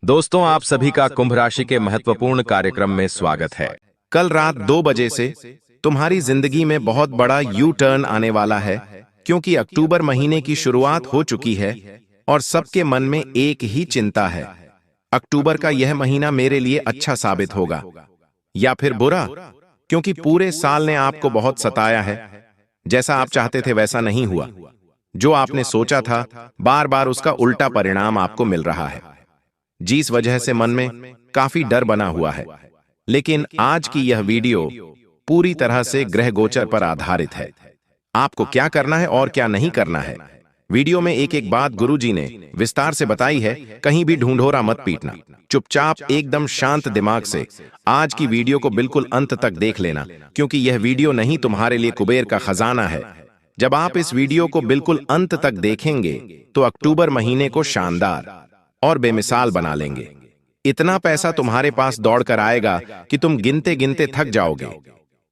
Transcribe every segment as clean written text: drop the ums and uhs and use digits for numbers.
दोस्तों, आप सभी का कुंभ राशि के महत्वपूर्ण कार्यक्रम में स्वागत है। कल रात 2 बजे से तुम्हारी जिंदगी में बहुत बड़ा यू टर्न आने वाला है, क्योंकि अक्टूबर महीने की शुरुआत हो चुकी है और सबके मन में एक ही चिंता है। अक्टूबर का यह महीना मेरे लिए अच्छा साबित होगा या फिर बुरा, क्योंकि पूरे साल ने आपको बहुत सताया है। जैसा आप चाहते थे वैसा नहीं हुआ। जो आपने सोचा था, बार बार उसका उल्टा परिणाम आपको मिल रहा है, जिस वजह से मन में काफी डर बना हुआ है। लेकिन आज की यह वीडियो पूरी तरह से ग्रह गोचर पर आधारित है। आपको क्या करना है और क्या नहीं करना है, वीडियो में एक एक बात गुरुजी ने विस्तार से बताई है। कहीं भी ढूंढोरा मत पीटना, चुपचाप एकदम शांत दिमाग से आज की वीडियो को बिल्कुल अंत तक देख लेना, क्योंकि यह वीडियो नहीं तुम्हारे लिए कुबेर का खजाना है। जब आप इस वीडियो को बिल्कुल अंत तक देखेंगे तो अक्टूबर महीने को शानदार और बेमिसाल बना लेंगे। इतना पैसा तुम्हारे पास दौड़कर आएगा कि तुम गिनते गिनते थक जाओगे,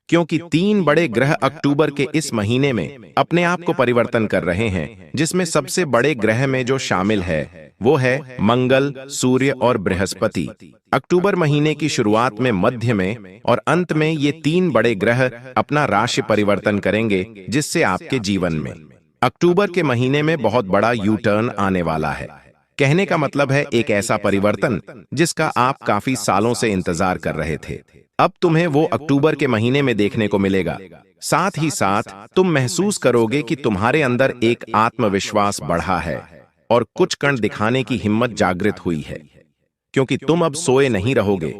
क्योंकि 3 बड़े ग्रह अक्टूबर के इस महीने में अपने आप को परिवर्तन कर रहे हैं, जिसमें सबसे बड़े ग्रह में जो शामिल है वो है मंगल, सूर्य और बृहस्पति। अक्टूबर महीने की शुरुआत में, मध्य में और अंत में ये 3 बड़े ग्रह अपना राशि परिवर्तन करेंगे, जिससे आपके जीवन में अक्टूबर के महीने में बहुत बड़ा यू टर्न आने वाला है। कहने का मतलब है एक ऐसा परिवर्तन जिसका आप काफी सालों से इंतजार कर रहे थे, अब तुम्हें वो अक्टूबर के महीने में देखने को मिलेगा। साथ ही साथ तुम महसूस करोगे कि तुम्हारे अंदर एक आत्मविश्वास बढ़ा है और कुछ कण दिखाने की हिम्मत जागृत हुई है, क्योंकि तुम अब सोए नहीं रहोगे।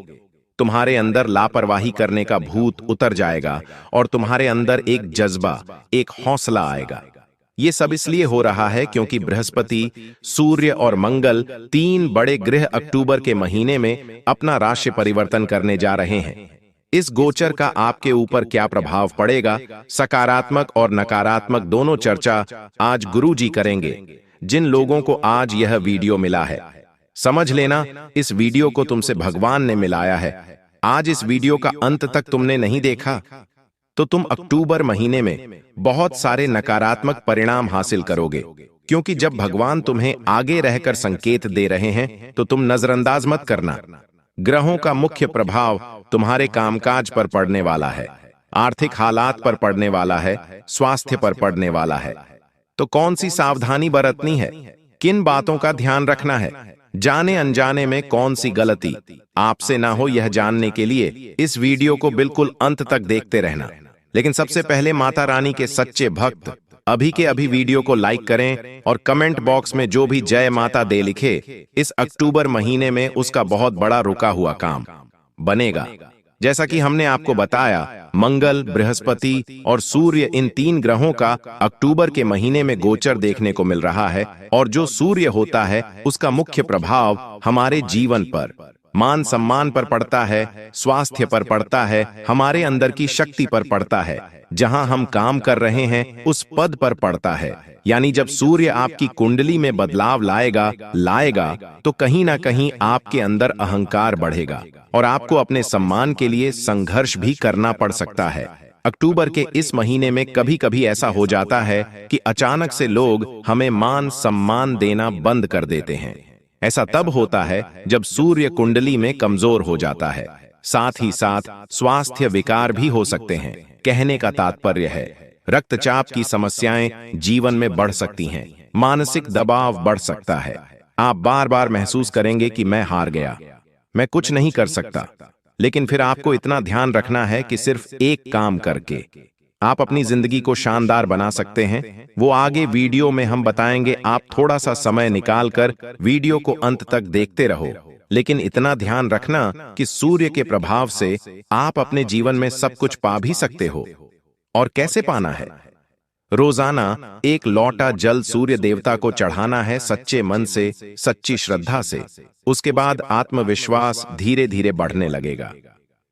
तुम्हारे अंदर लापरवाही करने का भूत उतर जाएगा और तुम्हारे अंदर एक जज्बा, एक हौसला आएगा। ये सब इसलिए हो रहा है क्योंकि बृहस्पति, सूर्य और मंगल 3 बड़े ग्रह अक्टूबर के महीने में अपना राशि परिवर्तन करने जा रहे हैं। इस गोचर का आपके ऊपर क्या प्रभाव पड़ेगा, सकारात्मक और नकारात्मक दोनों चर्चा आज गुरुजी करेंगे। जिन लोगों को आज यह वीडियो मिला है, समझ लेना इस वीडियो को तुमसे भगवान ने मिलाया है। आज इस वीडियो का अंत तक तुमने नहीं देखा तो तुम अक्टूबर महीने में बहुत सारे नकारात्मक परिणाम हासिल करोगे, क्योंकि जब भगवान तुम्हें आगे रहकर संकेत दे रहे हैं तो तुम नजरअंदाज मत करना। ग्रहों का मुख्य प्रभाव तुम्हारे कामकाज पर पड़ने वाला है, आर्थिक हालात पर पड़ने वाला है, स्वास्थ्य पर पड़ने वाला है। तो कौन सी सावधानी बरतनी है, किन बातों का ध्यान रखना है, जाने अनजाने में कौन सी गलती आपसे ना हो, यह जानने के लिए इस वीडियो को बिल्कुल अंत तक देखते रहना। लेकिन सबसे पहले माता रानी के सच्चे भक्त अभी के अभी वीडियो को लाइक करें और कमेंट बॉक्स में जो भी जय माता दे लिखे, इस अक्टूबर महीने में उसका बहुत बड़ा रुका हुआ काम बनेगा। जैसा कि हमने आपको बताया, मंगल, बृहस्पति और सूर्य, इन 3 ग्रहों का अक्टूबर के महीने में गोचर देखने को मिल रहा है। और जो सूर्य होता है उसका मुख्य प्रभाव हमारे जीवन पर, मान सम्मान पर पड़ता है, स्वास्थ्य पर पड़ता है, हमारे अंदर की शक्ति पर पड़ता है, जहां हम काम कर रहे हैं उस पद पर पड़ता है। यानी जब सूर्य आपकी कुंडली में बदलाव लाएगा तो कहीं ना कहीं आपके अंदर अहंकार बढ़ेगा और आपको अपने सम्मान के लिए संघर्ष भी करना पड़ सकता है। अक्टूबर के इस महीने में कभी कभी ऐसा हो जाता है कि अचानक से लोग हमें मान सम्मान देना बंद कर देते हैं। ऐसा तब होता है जब सूर्य कुंडली में कमजोर हो जाता है। साथ ही साथ स्वास्थ्य विकार भी हो सकते हैं। कहने का तात्पर्य है, रक्तचाप की समस्याएं जीवन में बढ़ सकती हैं, मानसिक दबाव बढ़ सकता है। आप बार बार महसूस करेंगे कि मैं हार गया, मैं कुछ नहीं कर सकता। लेकिन फिर आपको इतना ध्यान रखना है कि सिर्फ एक काम करके आप अपनी जिंदगी को शानदार बना सकते हैं। वो आगे वीडियो में हम बताएंगे। आप थोड़ा सा समय निकालकर वीडियो को अंत तक देखते रहो, लेकिन इतना ध्यान रखना कि सूर्य के प्रभाव से आप अपने जीवन में सब कुछ पा भी सकते हो। और कैसे पाना है? रोजाना 1 लोटा जल सूर्य देवता को चढ़ाना है, सच्चे मन से, सच्ची श्रद्धा से। उसके बाद आत्मविश्वास धीरे धीरे बढ़ने लगेगा,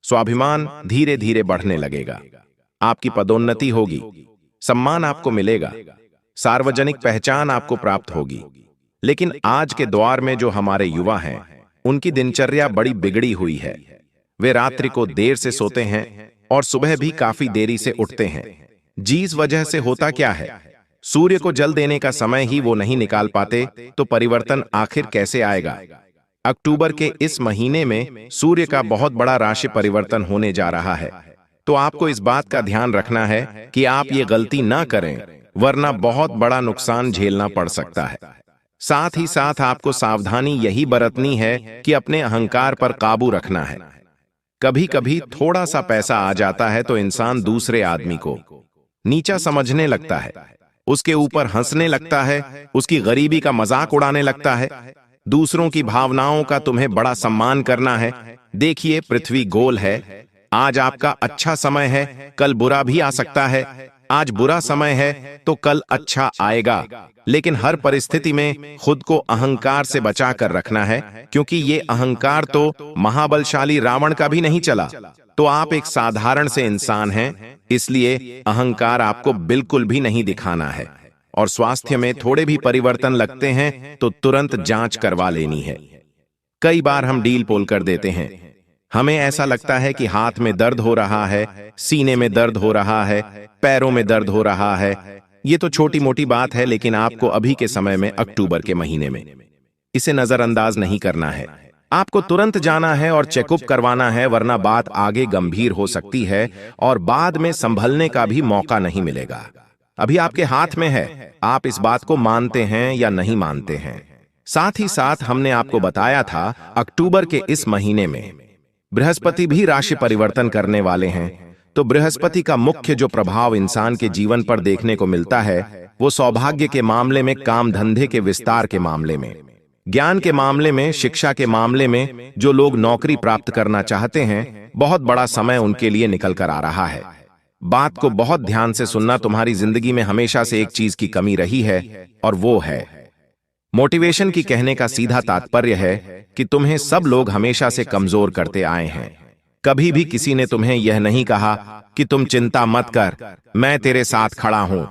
स्वाभिमान धीरे धीरे बढ़ने लगेगा, आपकी पदोन्नति होगी, सम्मान आपको मिलेगा, सार्वजनिक पहचान आपको प्राप्त होगी। लेकिन आज के दौर में जो हमारे युवा हैं, उनकी दिनचर्या बड़ी बिगड़ी हुई है। वे रात्रि को देर से सोते हैं और सुबह भी काफी देरी से उठते हैं। जिस वजह से होता क्या है, सूर्य को जल देने का समय ही वो नहीं निकाल पाते, तो परिवर्तन आखिर कैसे आएगा? अक्टूबर के इस महीने में सूर्य का बहुत बड़ा राशि परिवर्तन होने जा रहा है, तो आपको इस बात का ध्यान रखना है कि आप ये गलती ना करें, वरना बहुत बड़ा नुकसान झेलना पड़ सकता है। साथ ही साथ आपको सावधानी यही बरतनी है कि अपने अहंकार पर काबू रखना है। कभी कभी थोड़ा सा पैसा आ जाता है तो इंसान दूसरे आदमी को नीचा समझने लगता है, उसके ऊपर हंसने लगता है, उसकी गरीबी का मजाक उड़ाने लगता है। दूसरों की भावनाओं का तुम्हें बड़ा सम्मान करना है। देखिए, पृथ्वी गोल है। आज आपका अच्छा समय है, कल बुरा भी आ सकता है। आज बुरा समय है तो कल अच्छा आएगा, लेकिन हर परिस्थिति में खुद को अहंकार से बचा कर रखना है, क्योंकि ये अहंकार तो महाबलशाली रावण का भी नहीं चला। तो आप एक साधारण से इंसान हैं, इसलिए अहंकार आपको बिल्कुल भी नहीं दिखाना है। और स्वास्थ्य में थोड़े भी परिवर्तन लगते हैं तो तुरंत जांच करवा लेनी है। कई बार हम डील पोल कर देते हैं। हमें ऐसा लगता है कि हाथ में दर्द हो रहा है, सीने में दर्द हो रहा है, पैरों में दर्द हो रहा है। ये तो छोटी मोटी बात है, लेकिन आपको अभी के समय में, अक्टूबर के महीने में, इसे नजरअंदाज नहीं करना है। आपको तुरंत जाना है और चेकअप करवाना है, वरना बात आगे गंभीर हो सकती है और बाद में संभलने का भी मौका नहीं मिलेगा। अभी आपके हाथ में है, आप इस बात को मानते हैं या नहीं मानते हैं। साथ ही साथ हमने आपको बताया था, अक्टूबर के इस महीने में बृहस्पति भी राशि परिवर्तन करने वाले हैं। तो बृहस्पति का मुख्य जो प्रभाव इंसान के जीवन पर देखने को मिलता है, वो सौभाग्य के मामले में, काम धंधे के विस्तार के मामले में, ज्ञान के मामले में, शिक्षा के मामले में। जो लोग नौकरी प्राप्त करना चाहते हैं, बहुत बड़ा समय उनके लिए निकल कर आ रहा है। बात को बहुत ध्यान से सुनना। तुम्हारी जिंदगी में हमेशा से एक चीज की कमी रही है, और वो है मोटिवेशन की। कहने का सीधा तात्पर्य है कि तुम्हें सब लोग हमेशा से कमजोर करते आए हैं। कभी भी किसी ने तुम्हें यह नहीं कहा कि तुम चिंता मत कर, मैं तेरे साथ खड़ा हूं।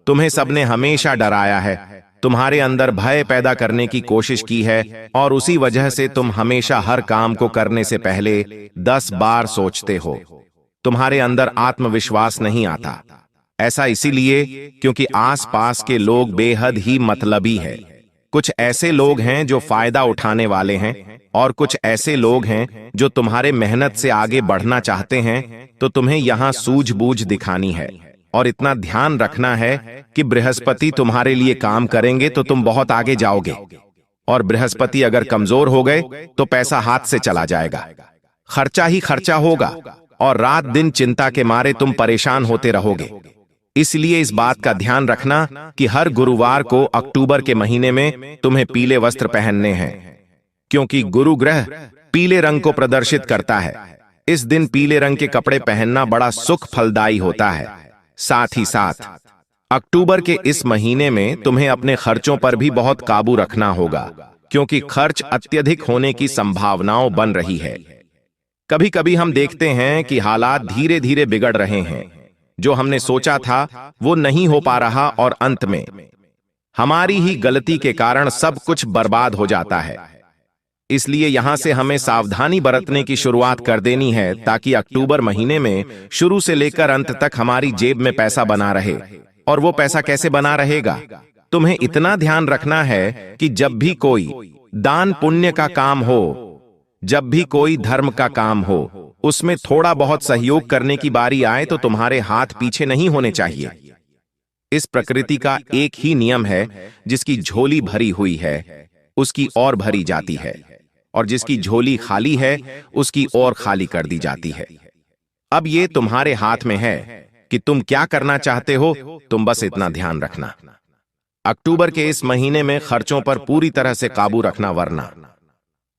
तुम्हें सबने हमेशा डराया है, तुम्हारे अंदर भय पैदा करने की कोशिश की है, और उसी वजह से तुम हमेशा हर काम को करने से पहले 10 बार सोचते हो। तुम्हारे अंदर आत्मविश्वास नहीं आता। ऐसा इसीलिए क्योंकि आसपास के लोग बेहद ही मतलबी है। कुछ ऐसे लोग हैं जो फायदा उठाने वाले हैं, और कुछ ऐसे लोग हैं जो तुम्हारे मेहनत से आगे बढ़ना चाहते हैं। तो तुम्हें यहां सूझबूझ दिखानी है, और इतना ध्यान रखना है कि बृहस्पति तुम्हारे लिए काम करेंगे तो तुम बहुत आगे जाओगे। और बृहस्पति अगर कमजोर हो गए तो पैसा हाथ से चला जाएगा, खर्चा ही खर्चा होगा, और रात दिन चिंता के मारे तुम परेशान होते रहोगे। इसलिए इस बात का ध्यान रखना कि हर गुरुवार को अक्टूबर के महीने में तुम्हें पीले वस्त्र पहनने हैं, क्योंकि गुरु ग्रह पीले रंग को प्रदर्शित करता है। इस दिन पीले रंग के कपड़े पहनना बड़ा सुख फलदायी होता है। साथ ही साथ अक्टूबर के इस महीने में तुम्हें अपने खर्चों पर भी बहुत काबू रखना होगा, क्योंकि खर्च अत्यधिक होने की संभावनाओं बन रही है। कभी कभी हम देखते हैं कि हालात धीरे धीरे बिगड़ रहे हैं। जो हमने सोचा था वो नहीं हो पा रहा, और अंत में हमारी ही गलती के कारण सब कुछ बर्बाद हो जाता है। इसलिए यहां से हमें सावधानी बरतने की शुरुआत कर देनी है, ताकि अक्टूबर महीने में शुरू से लेकर अंत तक हमारी जेब में पैसा बना रहे। और वो पैसा कैसे बना रहेगा? तुम्हें इतना ध्यान रखना है कि जब भी कोई दान पुण्य का काम हो, जब भी कोई धर्म का काम हो, उसमें थोड़ा बहुत सहयोग करने की बारी आए तो तुम्हारे हाथ पीछे नहीं होने चाहिए। इस प्रकृति का एक ही नियम है, जिसकी झोली भरी हुई है उसकी और भरी जाती है, और जिसकी झोली खाली है उसकी और खाली कर दी जाती है। अब ये तुम्हारे हाथ में है कि तुम क्या करना चाहते हो। तुम बस इतना ध्यान रखना, अक्टूबर के इस महीने में खर्चों पर पूरी तरह से काबू रखना, वरना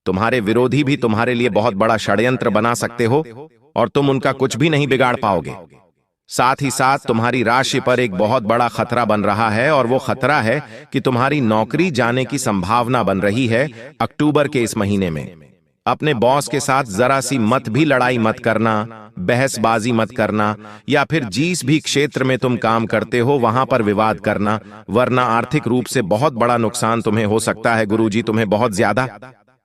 तुम्हारे विरोधी भी तुम्हारे लिए बहुत बड़ा षड्यंत्र बना सकते हो, और तुम उनका कुछ भी नहीं बिगाड़ पाओगे। साथ ही साथ तुम्हारी राशि पर एक बहुत बड़ा खतरा बन रहा है, और वो खतरा है कि तुम्हारी नौकरी जाने की संभावना बन रही है अक्टूबर के इस महीने में। अपने बॉस के साथ जरा सी मत भी लड़ाई मत करना, बहसबाजी मत करना, या फिर जिस भी क्षेत्र में तुम काम करते हो वहां पर विवाद करना, वरना आर्थिक रूप से बहुत बड़ा नुकसान तुम्हें हो सकता है। गुरुजी तुम्हें बहुत ज्यादा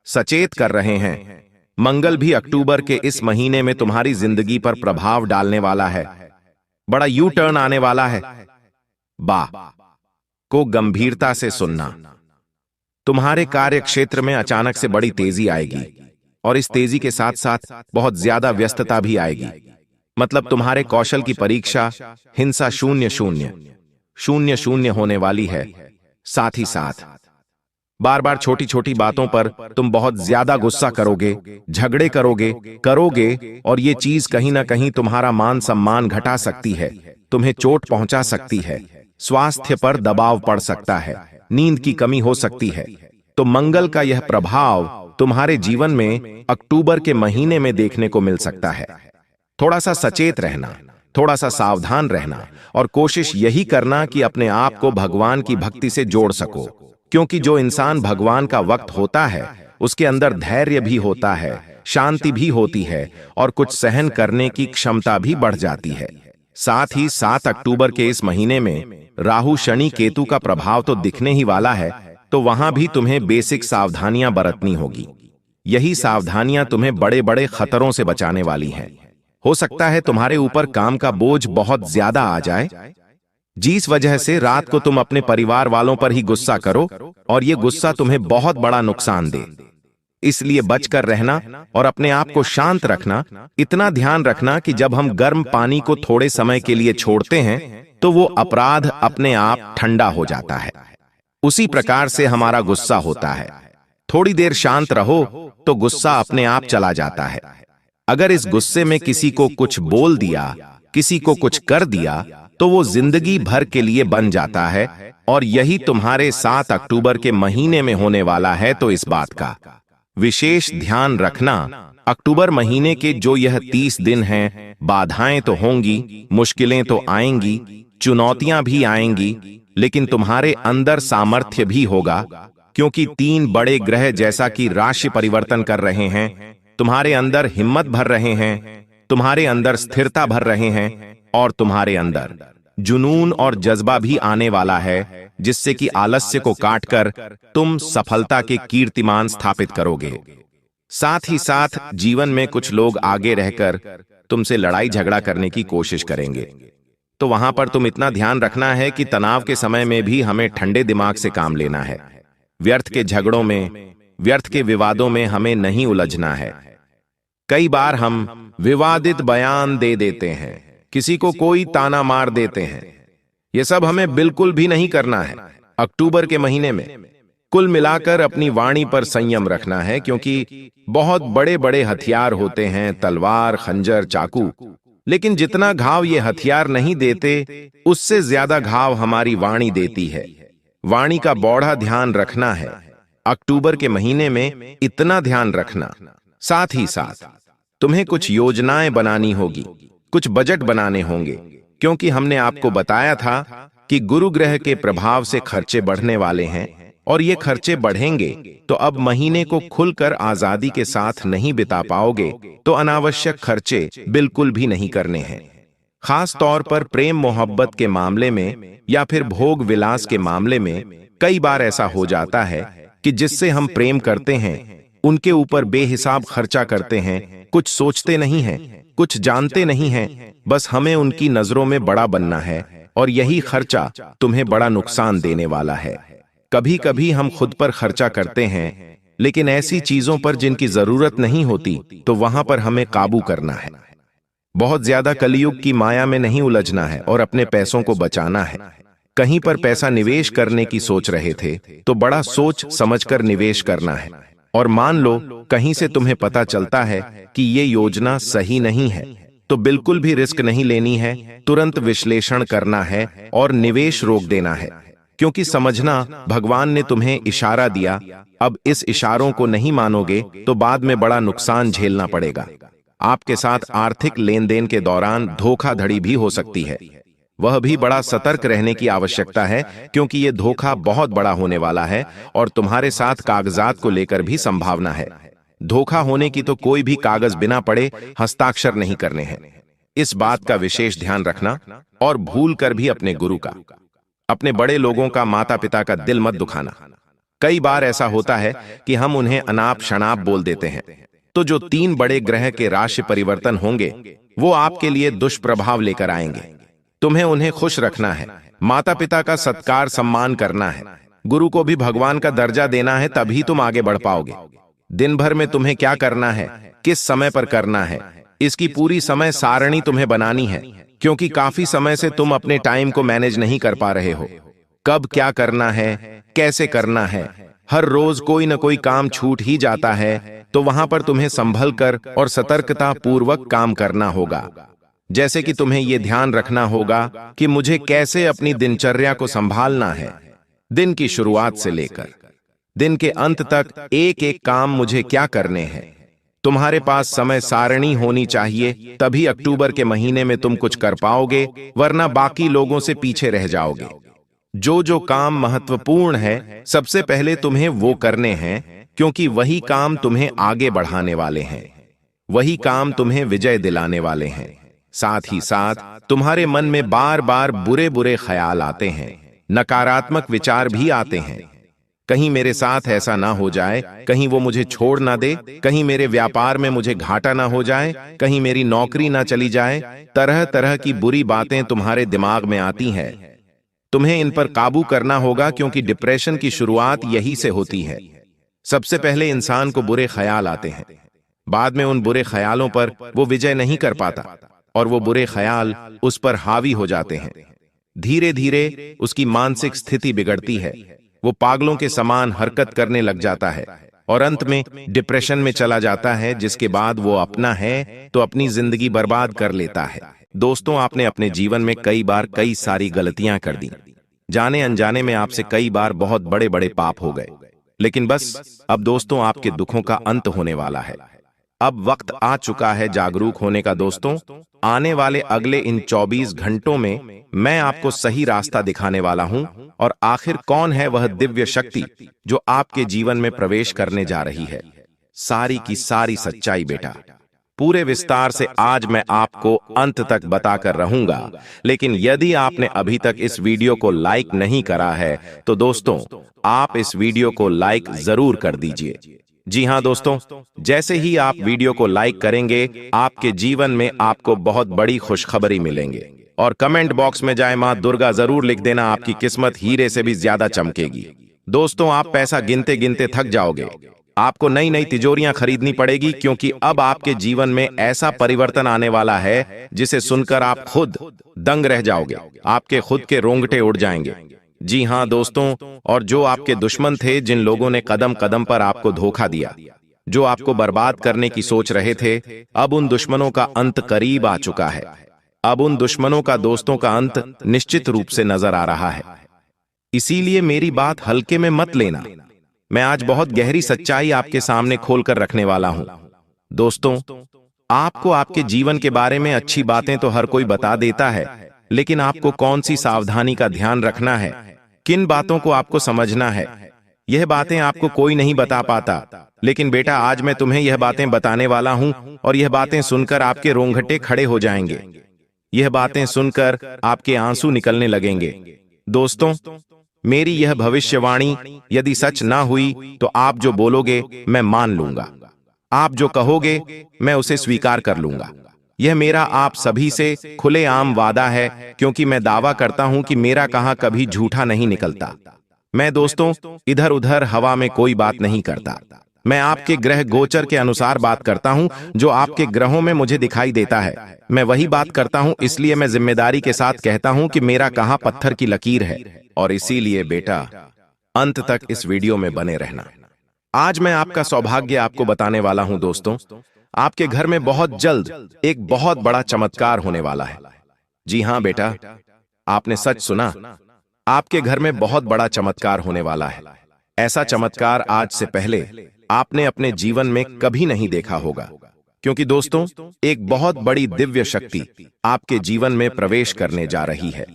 सचेत कर रहे हैं। मंगल भी अक्टूबर के इस महीने में तुम्हारी जिंदगी पर प्रभाव डालने वाला है। बड़ा यू टर्न आने वाला है। बा को गंभीरता से सुनना। तुम्हारे कार्य क्षेत्र में अचानक से बड़ी तेजी आएगी और इस तेजी के साथ साथ बहुत ज्यादा व्यस्तता भी आएगी। मतलब तुम्हारे कौशल की परीक्षा हिंसा 0-0-0-0 होने वाली है। साथ ही साथ बार बार छोटी छोटी बातों पर तुम बहुत ज्यादा गुस्सा करोगे, झगड़े करोगे और ये चीज कहीं ना कहीं तुम्हारा मान सम्मान घटा सकती है, तुम्हें चोट पहुंचा सकती है, स्वास्थ्य पर दबाव पड़ सकता है, नींद की कमी हो सकती है। तो मंगल का यह प्रभाव तुम्हारे जीवन में अक्टूबर के महीने में देखने को मिल सकता है। थोड़ा सा सचेत रहना, थोड़ा सा सावधान रहना और कोशिश यही करना कि अपने आप को भगवान की भक्ति से जोड़ सको, क्योंकि जो इंसान भगवान का वक्त होता है उसके अंदर धैर्य भी होता है, शांति भी होती है और कुछ सहन करने की क्षमता भी बढ़ जाती है। साथ ही 7 अक्टूबर के इस महीने में राहु शनि केतु का प्रभाव तो दिखने ही वाला है, तो वहां भी तुम्हें बेसिक सावधानियां बरतनी होगी। यही सावधानियां तुम्हें बड़े बड़े खतरों से बचाने वाली हैं। हो सकता है तुम्हारे ऊपर काम का बोझ बहुत ज्यादा आ जाए, जिस वजह से रात को तुम अपने परिवार वालों पर ही गुस्सा करो और ये गुस्सा तुम्हें बहुत बड़ा नुकसान दे। इसलिए बचकर रहना और अपने आप को शांत रखना। इतना ध्यान रखना कि जब हम गर्म पानी को थोड़े समय के लिए छोड़ते हैं तो वो अपराध अपने आप ठंडा हो जाता है। उसी प्रकार से हमारा गुस्सा होता है, थोड़ी देर शांत रहो तो गुस्सा अपने आप चला जाता है। अगर इस गुस्से में किसी को कुछ बोल दिया, किसी को कुछ कर दिया, तो वो जिंदगी भर के लिए बन जाता है और यही तुम्हारे 7 अक्टूबर के महीने में होने वाला है। तो इस बात का विशेष ध्यान रखना। अक्टूबर महीने के जो यह 30 दिन हैं, बाधाएं तो होंगी, मुश्किलें तो आएंगी, चुनौतियां भी आएंगी, लेकिन तुम्हारे अंदर सामर्थ्य भी होगा, क्योंकि 3 बड़े ग्रह जैसा कि राशि परिवर्तन कर रहे हैं, तुम्हारे अंदर हिम्मत भर रहे हैं, तुम्हारे अंदर स्थिरता भर रहे हैं और तुम्हारे अंदर जुनून और जज्बा भी आने वाला है, जिससे कि आलस्य को काटकर तुम सफलता के कीर्तिमान स्थापित करोगे। साथ ही साथ जीवन में कुछ लोग आगे रहकर तुमसे लड़ाई झगड़ा करने की कोशिश करेंगे, तो वहां पर तुम इतना ध्यान रखना है कि तनाव के समय में भी हमें ठंडे दिमाग से काम लेना है। व्यर्थ के झगड़ों में, व्यर्थ के विवादों में हमें नहीं उलझना है। कई बार हम विवादित बयान दे देते हैं, किसी को कोई ताना मार देते हैं, ये सब हमें बिल्कुल भी नहीं करना है। अक्टूबर के महीने में कुल मिलाकर अपनी वाणी पर संयम रखना है, क्योंकि बहुत बड़े बड़े हथियार होते हैं, तलवार, खंजर, चाकू, लेकिन जितना घाव ये हथियार नहीं देते उससे ज्यादा घाव हमारी वाणी देती है। वाणी का बौढ़ा ध्यान रखना है। अक्टूबर के महीने में इतना ध्यान रखना। साथ ही साथ तुम्हें कुछ योजनाएं बनानी होगी, कुछ बजट बनाने होंगे, क्योंकि हमने आपको बताया था कि गुरु ग्रह के प्रभाव से खर्चे बढ़ने वाले हैं और ये खर्चे बढ़ेंगे तो अब महीने को खुलकर आजादी के साथ नहीं बिता पाओगे, तो अनावश्यक खर्चे बिल्कुल भी नहीं करने हैं। खास तौर पर प्रेम मोहब्बत के मामले में या फिर भोग विलास के मामले में कई बार ऐसा हो जाता है कि जिससे हम प्रेम करते हैं उनके ऊपर बेहिसाब खर्चा करते हैं, कुछ सोचते नहीं हैं, कुछ जानते नहीं हैं, बस हमें उनकी नजरों में बड़ा बनना है और यही खर्चा तुम्हें बड़ा नुकसान देने वाला है। कभी कभी हम खुद पर खर्चा करते हैं, लेकिन ऐसी चीजों पर जिनकी जरूरत नहीं होती, तो वहां पर हमें काबू करना है। बहुत ज्यादा कलयुग की माया में नहीं उलझना है और अपने पैसों को बचाना है। कहीं पर पैसा निवेश करने की सोच रहे थे तो बड़ा सोच समझकर निवेश करना है, और मान लो कहीं से तुम्हें पता चलता है कि ये योजना सही नहीं है, तो बिल्कुल भी रिस्क नहीं लेनी है, तुरंत विश्लेषण करना है और निवेश रोक देना है, क्योंकि समझना भगवान ने तुम्हें इशारा दिया, अब इस इशारों को नहीं मानोगे तो बाद में बड़ा नुकसान झेलना पड़ेगा। आपके साथ आर्थिक लेन देन के दौरान धोखाधड़ी भी हो सकती है, वह भी बड़ा सतर्क रहने की आवश्यकता है, क्योंकि यह धोखा बहुत बड़ा होने वाला है और तुम्हारे साथ कागजात को लेकर भी संभावना है। धोखा होने की तो कोई भी कागज बिना पढ़े हस्ताक्षर नहीं करने हैं, इस बात का विशेष ध्यान रखना। और भूल कर भी अपने गुरु का, अपने बड़े लोगों का, माता पिता का दिल मत दुखाना। कई बार ऐसा होता है कि हम उन्हें अनाप शनाप बोल देते हैं, तो जो 3 बड़े ग्रह के राशि परिवर्तन होंगे वो आपके लिए दुष्प्रभाव लेकर आएंगे। तुम्हें उन्हें खुश रखना है, माता पिता का सत्कार सम्मान करना है, गुरु को भी भगवान का दर्जा देना है, तभी तुम आगे बढ़ पाओगे। दिन भर में तुम्हें क्या करना है, किस समय पर करना है, इसकी पूरी समय सारणी तुम्हें बनानी है, क्योंकि काफी समय से तुम अपने टाइम को मैनेज नहीं कर पा रहे हो। कब क्या करना है, कैसे करना है, हर रोज कोई न कोई काम छूट ही जाता है, तो वहां पर तुम्हें संभल कर और सतर्कता पूर्वक काम करना होगा। जैसे कि तुम्हें यह ध्यान रखना होगा कि मुझे कैसे अपनी दिनचर्या को संभालना है। दिन की शुरुआत से लेकर दिन के अंत तक एक एक काम मुझे क्या करने हैं। तुम्हारे पास समय सारणी होनी चाहिए, तभी अक्टूबर के महीने में तुम कुछ कर पाओगे, वरना बाकी लोगों से पीछे रह जाओगे। जो काम महत्वपूर्ण है, सबसे पहले तुम्हें वो करने हैं, क्योंकि वही काम तुम्हें आगे बढ़ाने वाले हैं, वही काम तुम्हें विजय दिलाने वाले हैं। साथ ही साथ तुम्हारे मन में बार बार बुरे बुरे ख्याल आते हैं, नकारात्मक विचार भी आते हैं। कहीं मेरे साथ ऐसा ना हो जाए, कहीं वो मुझे छोड़ ना दे, कहीं मेरे व्यापार में मुझे घाटा ना हो जाए, कहीं मेरी नौकरी ना चली जाए। तरह तरह की बुरी बातें तुम्हारे दिमाग में आती हैं। तुम्हें इन पर काबू करना होगा, क्योंकि डिप्रेशन की शुरुआत यही से होती है। सबसे पहले इंसान को बुरे ख्याल आते हैं, बाद में उन बुरे ख्यालों पर वो विजय नहीं कर पाता और वो बुरे ख्याल उस पर हावी हो जाते हैं। धीरे धीरे उसकी मानसिक स्थिति बिगड़ती है, वो पागलों के समान हरकत करने लग जाता है और अंत में डिप्रेशन में चला जाता है, जिसके बाद वो अपना है तो अपनी जिंदगी बर्बाद कर लेता है। दोस्तों, आपने अपने जीवन में कई बार कई सारी गलतियां कर दी, जाने अनजाने में आपसे कई बार बहुत बड़े बड़े पाप हो गए, लेकिन बस अब दोस्तों आपके दुखों का अंत होने वाला है। अब वक्त आ चुका है जागरूक होने का। दोस्तों, आने वाले अगले इन 24 घंटों में मैं आपको सही रास्ता दिखाने वाला हूं, और आखिर कौन है वह दिव्य शक्ति जो आपके जीवन में प्रवेश करने जा रही है। सारी की सारी सच्चाई बेटा पूरे विस्तार से आज मैं आपको अंत तक बताकर रहूंगा। लेकिन यदि आपने अभी तक इस वीडियो को लाइक नहीं करा है, तो दोस्तों आप इस वीडियो को लाइक जरूर कर दीजिए। जी हां दोस्तों, जैसे ही आप वीडियो को लाइक करेंगे, आपके जीवन में आपको बहुत बड़ी खुशखबरी मिलेंगे। और कमेंट बॉक्स में जाए मां दुर्गा जरूर लिख देना, आपकी किस्मत हीरे से भी ज्यादा चमकेगी। दोस्तों, आप पैसा गिनते गिनते थक जाओगे, आपको नई नई तिजोरियां खरीदनी पड़ेगी, क्योंकि अब आपके जीवन में ऐसा परिवर्तन आने वाला है जिसे सुनकर आप खुद दंग रह जाओगे, आपके खुद के रोंगटे उड़ जाएंगे। जी हां दोस्तों, और जो आपके दुश्मन थे, जिन लोगों ने कदम कदम पर आपको धोखा दिया, जो आपको बर्बाद करने की सोच रहे थे, अब उन दुश्मनों का अंत करीब आ चुका है। अब उन दुश्मनों का दोस्तों का अंत निश्चित रूप से नजर आ रहा है। इसीलिए मेरी बात हल्के में मत लेना, मैं आज बहुत गहरी सच्चाई आपके सामने खोलकर रखने वाला हूं। दोस्तों, आपको आपके जीवन के बारे में अच्छी बातें तो हर कोई बता देता है, लेकिन आपको कौन सी सावधानी का ध्यान रखना है, किन बातों को आपको समझना है, यह बातें आपको कोई नहीं बता पाता। लेकिन बेटा, आज मैं तुम्हें यह बातें बताने वाला हूं, और यह बातें सुनकर आपके रोंगटे खड़े हो जाएंगे, यह बातें सुनकर आपके आंसू निकलने लगेंगे। दोस्तों, मेरी यह भविष्यवाणी यदि सच ना हुई तो आप जो बोलोगे मैं मान लूंगा, आप जो कहोगे मैं उसे स्वीकार कर लूंगा। यह मेरा आप सभी से खुलेआम वादा है, क्योंकि मैं दावा करता हूं कि मेरा कहा कभी झूठा नहीं निकलता। मैं दोस्तों इधर उधर हवा में कोई बात नहीं करता, मैं आपके ग्रह गोचर के अनुसार बात करता हूं, जो आपके ग्रहों में मुझे दिखाई देता है मैं वही बात करता हूं। इसलिए मैं जिम्मेदारी के साथ कहता हूं कि मेरा कहा पत्थर की लकीर है, और इसीलिए बेटा अंत तक इस वीडियो में बने रहना। आज मैं आपका सौभाग्य आपको बताने वाला हूं। दोस्तों, आपके घर में बहुत जल्द एक बहुत बड़ा चमत्कार होने वाला है। जी हां बेटा, आपने सच सुना, आपके घर में बहुत बड़ा चमत्कार होने वाला है। ऐसा चमत्कार आज से पहले आपने अपने जीवन में कभी नहीं देखा होगा, क्योंकि दोस्तों एक बहुत बड़ी दिव्य शक्ति आपके जीवन में प्रवेश करने जा रही है।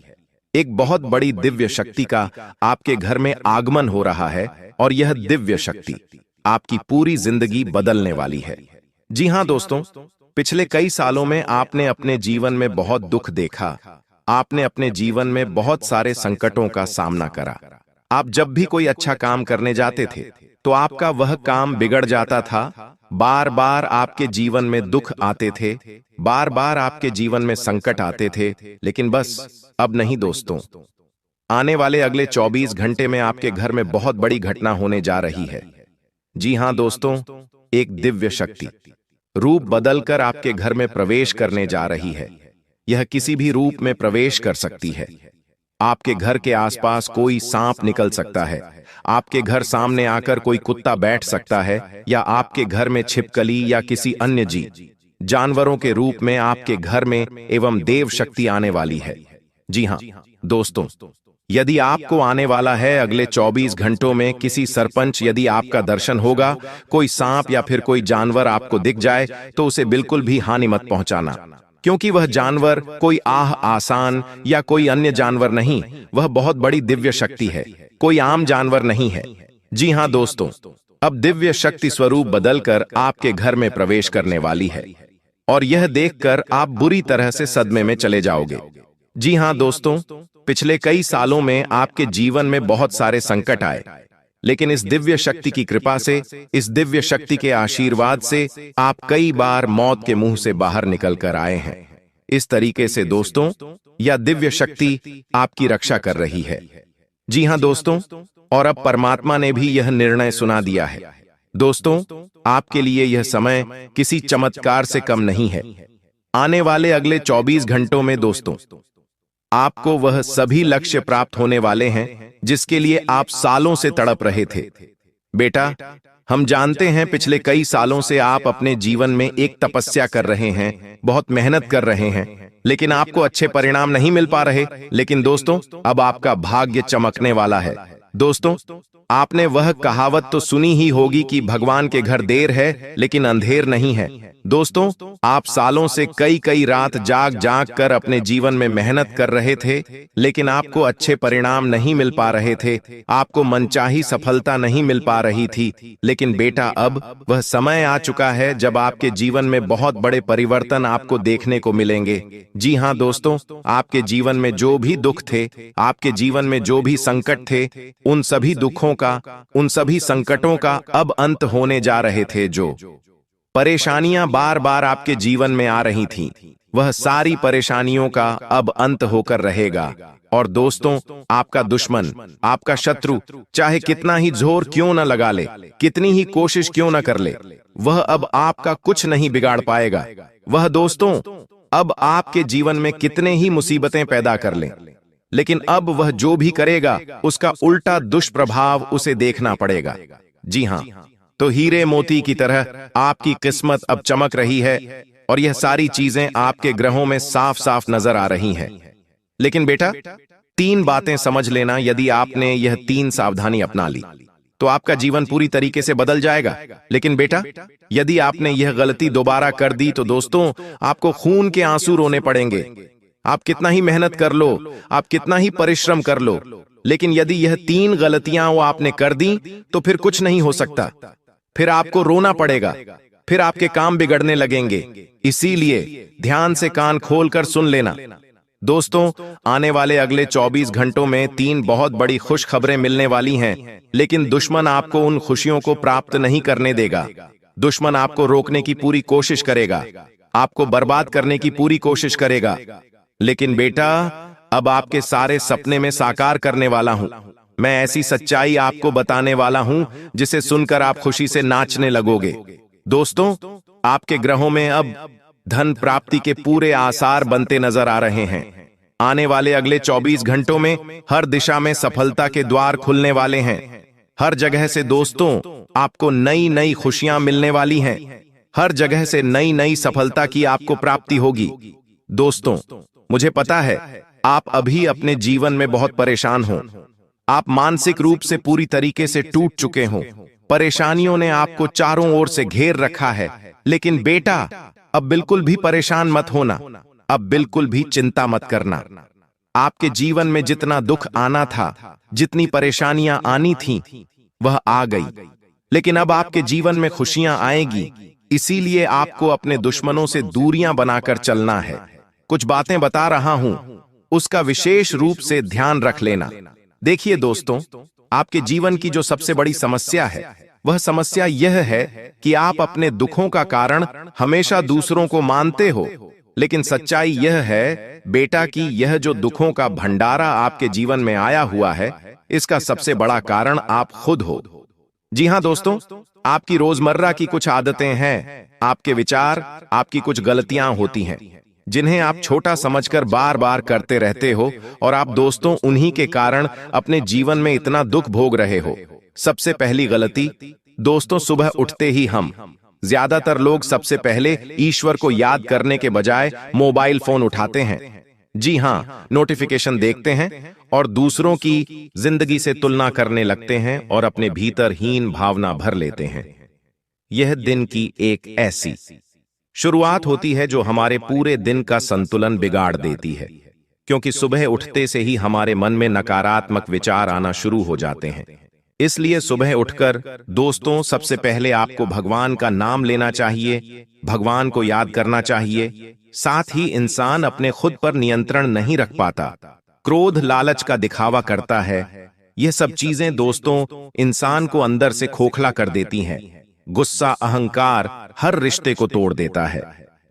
एक बहुत बड़ी दिव्य शक्ति का आपके घर में आगमन हो रहा है, और यह दिव्य शक्ति आपकी पूरी जिंदगी बदलने वाली है। जी हां दोस्तों, पिछले कई सालों में आपने अपने जीवन में बहुत दुख देखा, आपने अपने जीवन में बहुत सारे संकटों का सामना करा। आप जब भी कोई अच्छा काम करने जाते थे तो आपका वह काम बिगड़ जाता था, बार बार आपके जीवन में दुख आते थे, बार बार आपके जीवन में संकट आते थे। लेकिन बस अब नहीं दोस्तों, आने वाले अगले 24 घंटे में आपके घर में बहुत बड़ी घटना होने जा रही है। जी हां दोस्तों, एक दिव्य शक्ति रूप बदलकर आपके घर में प्रवेश करने जा रही है। यह किसी भी रूप में प्रवेश कर सकती है। आपके घर के आसपास कोई सांप निकल सकता है, आपके घर सामने आकर कोई कुत्ता बैठ सकता है, या आपके घर में छिपकली या किसी अन्य जानवरों के रूप में आपके घर में एवं देव शक्ति आने वाली है। जी हां दोस्तों, यदि आपको आने वाला है अगले 24 घंटों में किसी सरपंच यदि आपका दर्शन होगा, कोई सांप या फिर कोई जानवर आपको दिख जाए, तो उसे बिल्कुल भी हानि मत पहुंचाना, क्योंकि वह जानवर कोई आसान या कोई अन्य जानवर नहीं, वह बहुत बड़ी दिव्य शक्ति है, कोई आम जानवर नहीं है। जी हां दोस्तों, अब दिव्य शक्ति स्वरूप बदलकर आपके घर में प्रवेश करने वाली है, और यह देखकर आप बुरी तरह से सदमे में चले जाओगे। जी हां दोस्तों, पिछले कई सालों में आपके जीवन में बहुत सारे संकट आए, लेकिन इस दिव्य शक्ति की कृपा से, इस दिव्य शक्ति के आशीर्वाद से आप कई बार मौत के मुंह से बाहर निकल कर आए हैं। इस तरीके से दोस्तों, यह दिव्य शक्ति आपकी रक्षा कर रही है। जी हां दोस्तों, और अब परमात्मा ने भी यह निर्णय सुना दिया है। दोस्तों, आपके लिए यह समय किसी चमत्कार से कम नहीं है। आने वाले अगले 24 घंटों में दोस्तों, आपको वह सभी लक्ष्य प्राप्त होने वाले हैं जिसके लिए आप सालों से तड़प रहे थे। बेटा, हम जानते हैं पिछले कई सालों से आप अपने जीवन में एक तपस्या कर रहे हैं, बहुत मेहनत कर रहे हैं, लेकिन आपको अच्छे परिणाम नहीं मिल पा रहे। लेकिन दोस्तों, अब आपका भाग्य चमकने वाला है। दोस्तों, आपने वह कहावत तो सुनी ही होगी कि भगवान के घर देर है लेकिन अंधेर नहीं है। दोस्तों, आप सालों से कई रात जाग जाग कर अपने जीवन में मेहनत कर रहे थे, लेकिन आपको अच्छे परिणाम नहीं मिल पा रहे थे, आपको मनचाही सफलता नहीं मिल पा रही थी। लेकिन बेटा, अब वह समय आ चुका है जब आपके जीवन में बहुत बड़े परिवर्तन आपको देखने को मिलेंगे। जी हां दोस्तों, आपके जीवन में जो भी दुख थे, आपके जीवन में जो भी संकट थे, उन सभी दुखों का, उन सभी संकटों का अब अंत होने जा रहे थे। जो परेशानियां बार बार आपके जीवन में आ रही थीं, वह सारी परेशानियों का अब अंत होकर रहेगा। और दोस्तों, आपका दुश्मन, आपका शत्रु चाहे कितना ही जोर क्यों न लगा ले, कितनी ही कोशिश क्यों न कर ले, वह अब आपका कुछ नहीं बिगाड़ पाएगा। वह दोस्तों, अब आपके जीवन में कितने ही मुसीबतें पैदा कर ले, लेकिन अब वह जो भी करेगा उसका उल्टा दुष्प्रभाव उसे देखना पड़ेगा। जी हां, तो हीरे मोती की तरह आपकी किस्मत अब चमक रही है, और यह सारी चीजें आपके ग्रहों में साफ साफ नजर आ रही हैं। लेकिन बेटा, 3 बातें समझ लेना, यदि आपने यह 3 सावधानी अपना ली तो आपका जीवन पूरी तरीके से बदल जाएगा। लेकिन बेटा, यदि आपने यह गलती दोबारा कर दी तो दोस्तों, आपको खून के आंसू रोने पड़ेंगे। आप कितना ही मेहनत कर लो, आप कितना ही परिश्रम कर लो, लेकिन यदि यह 3 गलतियां वो आपने कर दी तो फिर कुछ नहीं हो सकता। फिर आपको रोना पड़ेगा, फिर आपके काम बिगड़ने लगेंगे। इसीलिए ध्यान से कान खोलकर सुन लेना। दोस्तों, आने वाले अगले 24 घंटों में 3 बहुत बड़ी खुश खबरें मिलने वाली हैं, लेकिन दुश्मन आपको उन खुशियों को प्राप्त नहीं करने देगा। दुश्मन आपको रोकने की पूरी कोशिश करेगा, आपको बर्बाद करने की पूरी कोशिश करेगा। लेकिन बेटा, अब आपके सारे सपने में साकार करने वाला हूं। मैं ऐसी सच्चाई आपको बताने वाला हूं जिसे सुनकर आप खुशी से नाचने लगोगे। दोस्तों, आपके ग्रहों में अब धन प्राप्ति के पूरे आसार बनते नजर आ रहे हैं। आने वाले अगले 24 घंटों में हर दिशा में सफलता के द्वार खुलने वाले हैं। हर जगह से दोस्तों, आपको नई नई खुशियां मिलने वाली हैं। हर जगह से नई नई सफलता की आपको प्राप्ति होगी। दोस्तों, मुझे पता है आप अभी अपने जीवन में बहुत परेशान हो, आप मानसिक रूप से पूरी तरीके से टूट चुके हो, परेशानियों ने आपको चारों ओर से घेर रखा है। लेकिन बेटा, अब बिल्कुल भी परेशान मत होना, अब बिल्कुल भी चिंता मत करना। आपके जीवन में जितना दुख आना था, जितनी परेशानियां आनी थीं, वह आ गई। लेकिन अब आपके जीवन में खुशियां आएगी। इसीलिए आपको अपने दुश्मनों से दूरियां बनाकर चलना है। कुछ बातें बता रहा हूं, उसका विशेष रूप से ध्यान रख लेना। देखिए दोस्तों, आपके जीवन की जो सबसे बड़ी समस्या है, वह समस्या यह है कि आप अपने दुखों का कारण हमेशा दूसरों को मानते हो, लेकिन सच्चाई यह है बेटा कि यह जो दुखों का भंडारा आपके जीवन में आया हुआ है, इसका सबसे बड़ा कारण आप खुद हो। जी हां दोस्तों, आपकी रोजमर्रा की कुछ आदतें हैं, आपके विचार, आपकी कुछ गलतियां होती हैं जिन्हें आप छोटा समझकर बार बार करते रहते हो, और आप दोस्तों उन्हीं के कारण अपने जीवन में इतना दुख भोग रहे हो। सबसे पहली गलती दोस्तों, सुबह उठते ही हम ज्यादातर लोग सबसे पहले ईश्वर को याद करने के बजाय मोबाइल फोन उठाते हैं। जी हां, नोटिफिकेशन देखते हैं और दूसरों की जिंदगी से तुलना करने लगते हैं और अपने भीतर हीन भावना भर लेते हैं। यह दिन की एक ऐसी शुरुआत होती है जो हमारे पूरे दिन का संतुलन बिगाड़ देती है, क्योंकि सुबह उठते से ही हमारे मन में नकारात्मक विचार आना शुरू हो जाते हैं। इसलिए सुबह उठकर दोस्तों सबसे पहले आपको भगवान का नाम लेना चाहिए, भगवान को याद करना चाहिए। साथ ही इंसान अपने खुद पर नियंत्रण नहीं रख पाता, क्रोध लालच का दिखावा करता है। यह सब चीजें दोस्तों इंसान को अंदर से खोखला कर देती हैं। गुस्सा, अहंकार हर रिश्ते को तोड़ देता है।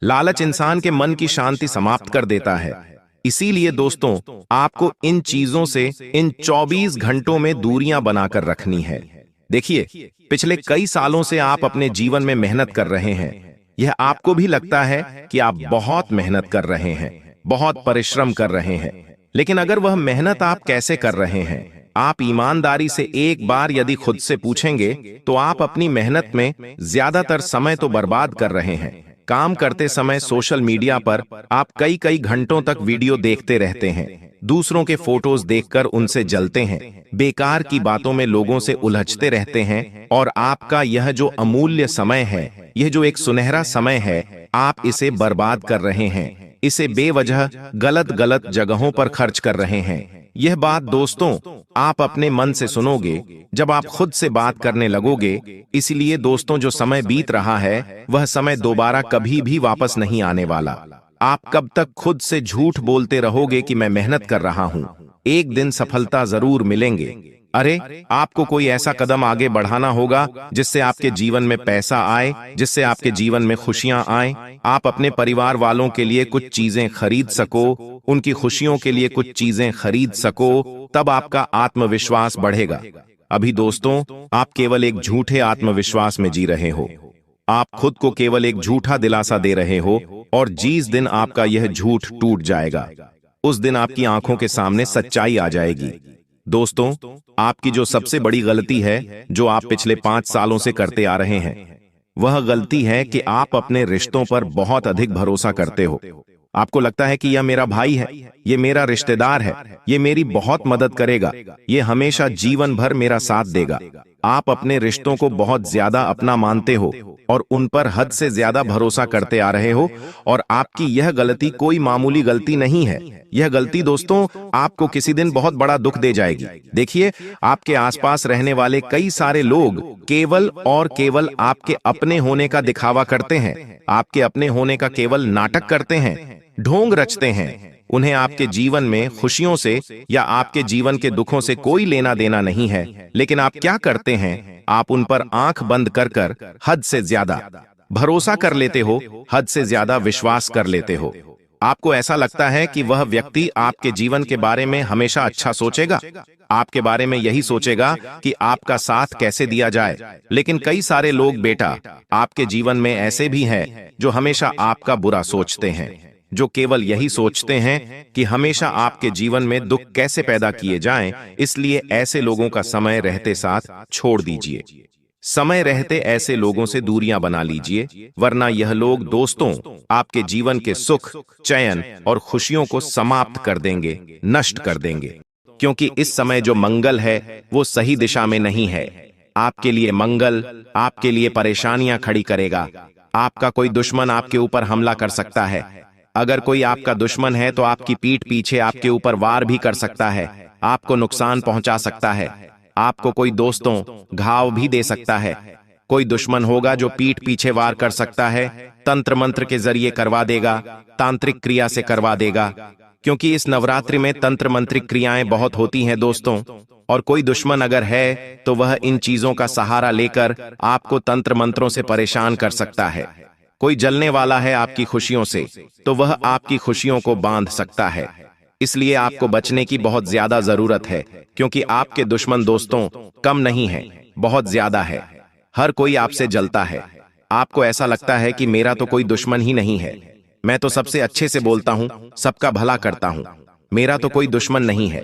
लालच इंसान के मन की शांति समाप्त कर देता है। इसीलिए दोस्तों आपको इन चीजों से इन 24 घंटों में दूरियां बनाकर रखनी है। देखिए, पिछले कई सालों से आप अपने जीवन में मेहनत कर रहे हैं। यह आपको भी लगता है कि आप बहुत मेहनत कर रहे हैं, बहुत परिश्रम कर रहे हैं, लेकिन अगर वह मेहनत आप कैसे कर रहे हैं, आप ईमानदारी से एक बार यदि खुद से पूछेंगे तो आप अपनी मेहनत में ज्यादातर समय तो बर्बाद कर रहे हैं। काम करते समय सोशल मीडिया पर आप कई कई घंटों तक वीडियो देखते रहते हैं, दूसरों के फोटोज देखकर उनसे जलते हैं, बेकार की बातों में लोगों से उलझते रहते हैं, और आपका यह जो अमूल्य समय है, यह जो एक सुनहरा समय है, आप इसे बर्बाद कर रहे हैं। इसे बेवजह गलत गलत जगहों पर खर्च कर रहे हैं। यह बात दोस्तों आप अपने मन से सुनोगे जब आप खुद से बात करने लगोगे। इसलिए दोस्तों जो समय बीत रहा है वह समय दोबारा कभी भी वापस नहीं आने वाला। आप कब तक खुद से झूठ बोलते रहोगे कि मैं मेहनत कर रहा हूं, एक दिन सफलता जरूर मिलेंगे। अरे, आपको कोई ऐसा कदम आगे बढ़ाना होगा जिससे आपके जीवन में पैसा आए, जिससे आपके जीवन में खुशियां आए, आप अपने परिवार वालों के लिए कुछ चीजें खरीद सको, उनकी खुशियों के लिए कुछ चीजें खरीद सको, तब आपका आत्मविश्वास बढ़ेगा। अभी दोस्तों आप केवल एक झूठे आत्मविश्वास में जी रहे हो। आप खुद को केवल एक झूठा दिलासा दे रहे हो, और जिस दिन आपका यह झूठ टूट जाएगा उस दिन आपकी आंखों के सामने सच्चाई आ जाएगी। दोस्तों आपकी जो सबसे बड़ी गलती है जो आप पिछले 5 सालों से करते आ रहे हैं, वह गलती है कि आप अपने रिश्तों पर बहुत अधिक भरोसा करते हो। आपको लगता है कि यह मेरा भाई है, ये मेरा रिश्तेदार है, ये मेरी बहुत मदद करेगा, ये हमेशा जीवन भर मेरा साथ देगा। आप अपने रिश्तों को बहुत ज्यादा अपना मानते हो और उन पर हद से ज्यादा भरोसा करते आ रहे हो, और आपकी यह गलती कोई मामूली गलती नहीं है। यह गलती दोस्तों आपको किसी दिन बहुत बड़ा दुख दे जाएगी। देखिए, आपके आसपास रहने वाले कई सारे लोग केवल और केवल आपके अपने होने का दिखावा करते हैं, आपके अपने होने का केवल नाटक करते हैं, ढोंग रचते हैं। उन्हें आपके जीवन में खुशियों से या आपके जीवन के दुखों से कोई लेना देना नहीं है, लेकिन आप क्या करते हैं, आप उन पर आंख बंद कर हद से ज्यादा भरोसा कर लेते हो, हद से ज्यादा विश्वास कर लेते हो। आपको ऐसा लगता है कि वह व्यक्ति आपके जीवन के बारे में हमेशा अच्छा सोचेगा, आपके बारे में यही सोचेगा कि आपका साथ कैसे दिया जाए। लेकिन कई सारे लोग बेटा आपके जीवन में ऐसे भी हैं जो हमेशा आपका बुरा सोचते हैं, जो केवल यही सोचते हैं कि हमेशा आपके जीवन में दुख कैसे पैदा किए जाएं। इसलिए ऐसे लोगों का समय रहते साथ छोड़ दीजिए, समय रहते ऐसे लोगों से दूरियां बना लीजिए, वरना यह लोग दोस्तों आपके जीवन के सुख, चैन और खुशियों को समाप्त कर देंगे, नष्ट कर देंगे। क्योंकि इस समय जो मंगल है वो सही दिशा में नहीं है। आपके लिए मंगल आपके लिए परेशानियां खड़ी करेगा। आपका कोई दुश्मन आपके ऊपर हमला कर सकता है। अगर कोई आपका दुश्मन है तो आपकी पीठ पीछे आपके ऊपर वार भी कर सकता है, आपको नुकसान पहुंचा सकता है, आपको कोई दोस्तों घाव भी दे सकता है। कोई दुश्मन होगा जो पीठ पीछे वार कर सकता है, तंत्र मंत्र के जरिए करवा देगा, तांत्रिक क्रिया से करवा देगा, क्योंकि इस नवरात्रि में तंत्र मंत्रिक क्रियाएं बहुत होती हैं दोस्तों। और कोई दुश्मन अगर है तो वह इन चीजों का सहारा लेकर आपको तंत्र मंत्रों से परेशान कर सकता है। कोई जलने वाला है आपकी खुशियों से, तो वह आपकी खुशियों को बांध सकता है। इसलिए आपको बचने की बहुत ज्यादा जरूरत है, क्योंकि आपके दुश्मन दोस्तों कम नहीं है, बहुत ज्यादा है। हर कोई आपसे जलता है। आपको ऐसा लगता है कि मेरा तो कोई दुश्मन ही नहीं है, मैं तो सबसे अच्छे से बोलता हूं, सबका भला करता हूं, मेरा तो कोई दुश्मन नहीं है।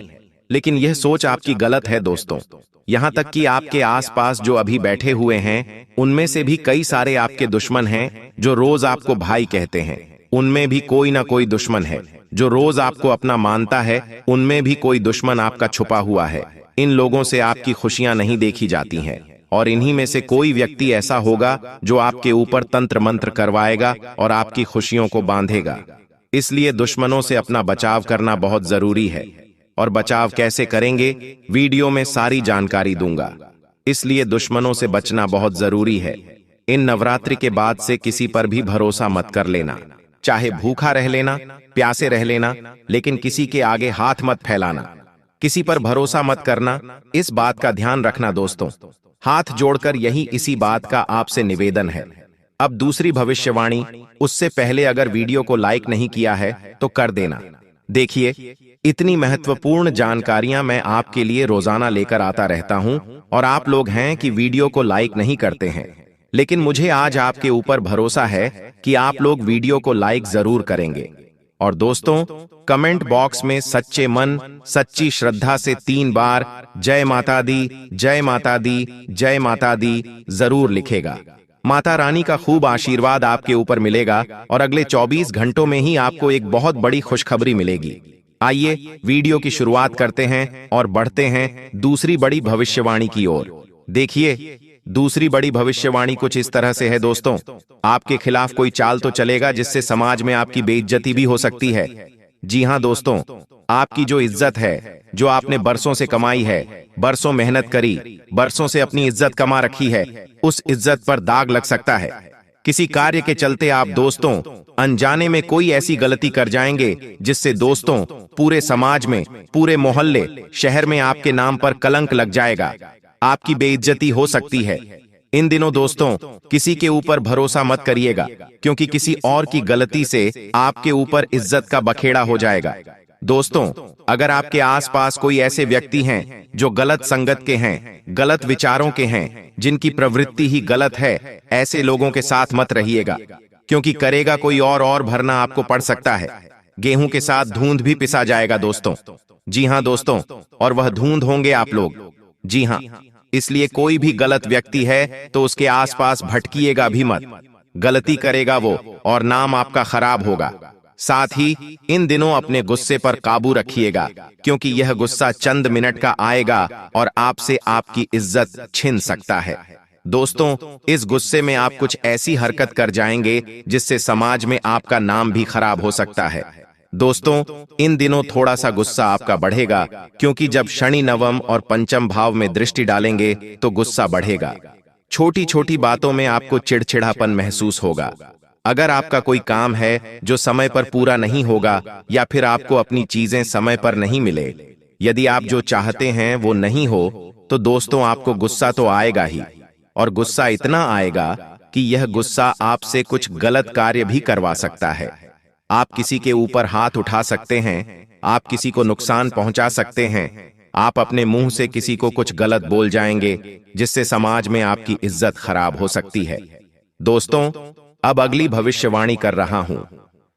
लेकिन यह सोच आपकी गलत है दोस्तों। यहां तक कि आपके आसपास जो अभी बैठे हुए हैं, उनमें से भी कई सारे आपके दुश्मन हैं जो रोज आपको भाई कहते हैं। उनमें भी कोई ना कोई दुश्मन है जो रोज आपको अपना मानता है। उनमें भी कोई दुश्मन आपका छुपा हुआ है। इन लोगों से आपकी खुशियां नहीं देखी जाती हैं, और इन्हीं में से कोई व्यक्ति ऐसा होगा जो आपके ऊपर तंत्र मंत्र करवाएगा और आपकी खुशियों को बांधेगा। इसलिए दुश्मनों से अपना बचाव करना बहुत जरूरी है। और बचाव कैसे करेंगे, वीडियो में सारी जानकारी दूंगा। इसलिए दुश्मनों से बचना बहुत जरूरी है। इन नवरात्रि के बाद से किसी पर भी भरोसा मत कर लेना। चाहे भूखा रह लेना, प्यासे रह लेना, लेकिन किसी के आगे हाथ मत फैलाना। किसी पर भरोसा मत करना, इस बात का ध्यान रखना दोस्तों। हाथ जोड़कर यही इसी बात का आपसे निवेदन है। अब दूसरी भविष्यवाणी, उससे पहले अगर वीडियो को लाइक नहीं किया है तो कर देना। देखिए, इतनी महत्वपूर्ण जानकारियां मैं आपके लिए रोजाना लेकर आता रहता हूं, और आप लोग हैं कि वीडियो को लाइक नहीं करते हैं। लेकिन मुझे आज आपके ऊपर भरोसा है कि आप लोग वीडियो को लाइक जरूर करेंगे। और दोस्तों, कमेंट बॉक्स में सच्चे मन, सच्ची श्रद्धा से 3 बार जय माता दी, जय माता दी, जय माता दी जरूर लिखेगा। माता रानी का खूब आशीर्वाद आपके ऊपर मिलेगा, और अगले 24 घंटों में ही आपको एक बहुत बड़ी खुशखबरी मिलेगी। आइए वीडियो की शुरुआत करते हैं और बढ़ते हैं दूसरी बड़ी भविष्यवाणी की ओर। देखिए, दूसरी बड़ी भविष्यवाणी कुछ इस तरह से है दोस्तों। आपके खिलाफ कोई चाल तो चलेगा जिससे समाज में आपकी बेइज्जती भी हो सकती है। जी हां दोस्तों, आपकी जो इज्जत है, जो आपने बरसों से कमाई है, बरसों मेहनत करी, बरसों से अपनी इज्जत कमा रखी है, उस इज्जत पर दाग लग सकता है। किसी कार्य के चलते आप दोस्तों अनजाने में कोई ऐसी गलती कर जाएंगे जिससे दोस्तों पूरे समाज में, पूरे मोहल्ले, शहर में आपके नाम पर कलंक लग जाएगा। आपकी बेइज्जती हो सकती है। इन दिनों दोस्तों किसी के ऊपर भरोसा मत करिएगा, क्योंकि किसी और की गलती से आपके ऊपर इज्जत का बखेड़ा हो जाएगा। दोस्तों, अगर आपके आसपास कोई ऐसे व्यक्ति हैं जो गलत संगत के हैं, गलत विचारों के हैं, जिनकी प्रवृत्ति ही गलत है, ऐसे लोगों के साथ मत रहिएगा, क्योंकि करेगा कोई और भरना आपको पड़ सकता है। गेहूं के साथ धुंध भी पिसा जाएगा दोस्तों। जी हां दोस्तों, और वह धुंध होंगे आप लोग। जी हां, इसलिए कोई भी गलत व्यक्ति है तो उसके आसपास भटकिएगा भी मत। गलती करेगा वो, और नाम आपका खराब होगा। साथ ही इन दिनों अपने गुस्से पर काबू रखिएगा, क्योंकि यह गुस्सा चंद मिनट का आएगा और आपसे आपकी इज्जत छिन सकता है। दोस्तों, इस गुस्से में आप कुछ ऐसी हरकत कर जाएंगे जिससे समाज में आपका नाम भी खराब हो सकता है। दोस्तों, इन दिनों थोड़ा सा गुस्सा आपका बढ़ेगा, क्योंकि जब शनि नवम और पंचम भाव में दृष्टि डालेंगे तो गुस्सा बढ़ेगा। छोटी छोटी बातों में आपको चिड़चिड़ापन महसूस होगा। अगर आपका कोई काम है जो समय पर पूरा नहीं होगा, या फिर आपको अपनी चीजें समय पर नहीं मिले, यदि आप जो चाहते हैं वो नहीं हो, तो दोस्तों आपको गुस्सा तो आएगा ही, और गुस्सा इतना आएगा कि यह गुस्सा आपसे कुछ गलत कार्य भी करवा सकता है। आप किसी के ऊपर हाथ उठा सकते हैं, आप किसी को नुकसान पहुंचा सकते हैं, आप अपने मुंह से किसी को कुछ गलत बोल जाएंगे, जिससे समाज में आपकी इज्जत खराब हो सकती है। दोस्तों, अब अगली भविष्यवाणी कर रहा हूं,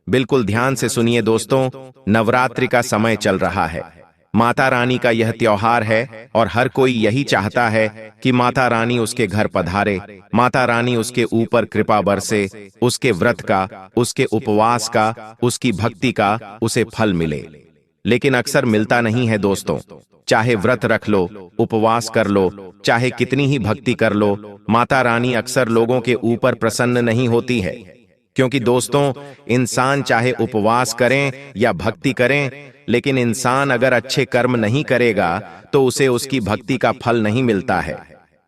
बिल्कुल ध्यान से सुनिए दोस्तों। नवरात्रि का समय चल रहा है। माता रानी का यह त्योहार है, और हर कोई यही चाहता है कि माता रानी उसके घर पधारे, माता रानी उसके ऊपर कृपा बरसे, उसके व्रत का, उसके उपवास का, उसकी भक्ति का उसे फल मिले। लेकिन अक्सर मिलता नहीं है दोस्तों। चाहे व्रत रख लो, उपवास कर लो, चाहे कितनी ही भक्ति कर लो, माता रानी अक्सर लोगों के ऊपर प्रसन्न नहीं होती है। क्योंकि दोस्तों, इंसान चाहे उपवास करें या भक्ति करें, लेकिन इंसान अगर अच्छे कर्म नहीं करेगा तो उसे उसकी भक्ति का फल नहीं मिलता है।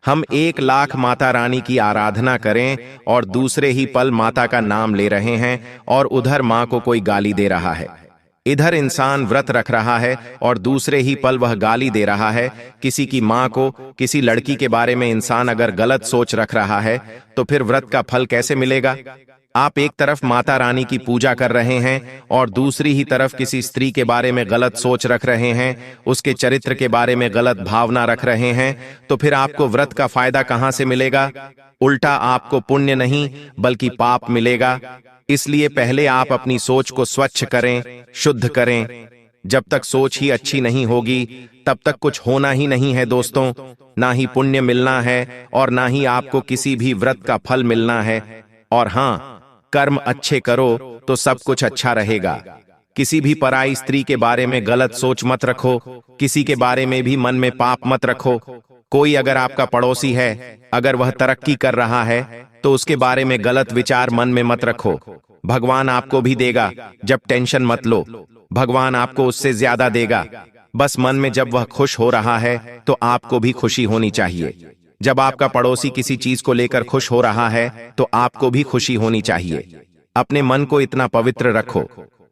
हम 1 लाख माता रानी की आराधना करें और दूसरे ही पल माता का नाम ले रहे हैं, और उधर माँ को कोई गाली दे रहा है। इधर इंसान व्रत रख रहा है और दूसरे ही पल वह गाली दे रहा है किसी की माँ को। किसी लड़की के बारे में इंसान अगर गलत सोच रख रहा है तो फिर व्रत का फल कैसे मिलेगा? आप एक तरफ माता रानी की पूजा कर रहे हैं और दूसरी ही तरफ किसी स्त्री के बारे में गलत सोच रख रहे हैं, उसके चरित्र के बारे में गलत भावना रख रहे हैं, तो फिर आपको व्रत का फायदा कहां से मिलेगा? उल्टा आपको पुण्य नहीं बल्कि पाप मिलेगा। इसलिए पहले आप अपनी सोच को स्वच्छ करें, शुद्ध करें। जब तक सोच ही अच्छी नहीं होगी तब तक कुछ होना ही नहीं है दोस्तों। ना ही पुण्य मिलना है और ना ही आपको किसी भी व्रत का फल मिलना है। और हां, कर्म अच्छे करो तो सब कुछ अच्छा रहेगा। किसी भी पराई स्त्री के बारे में गलत सोच मत रखो, किसी के बारे में भी मन में पाप मत रखो। कोई अगर आपका पड़ोसी है, अगर वह तरक्की कर रहा है तो उसके बारे में गलत विचार मन में मत रखो। भगवान आपको भी देगा, जब टेंशन मत लो, भगवान आपको उससे ज्यादा देगा। बस मन में जब वह खुश हो रहा है तो आपको भी खुशी होनी चाहिए। जब आपका पड़ोसी किसी चीज को लेकर खुश हो रहा है तो आपको भी खुशी होनी चाहिए। अपने मन को इतना पवित्र रखो।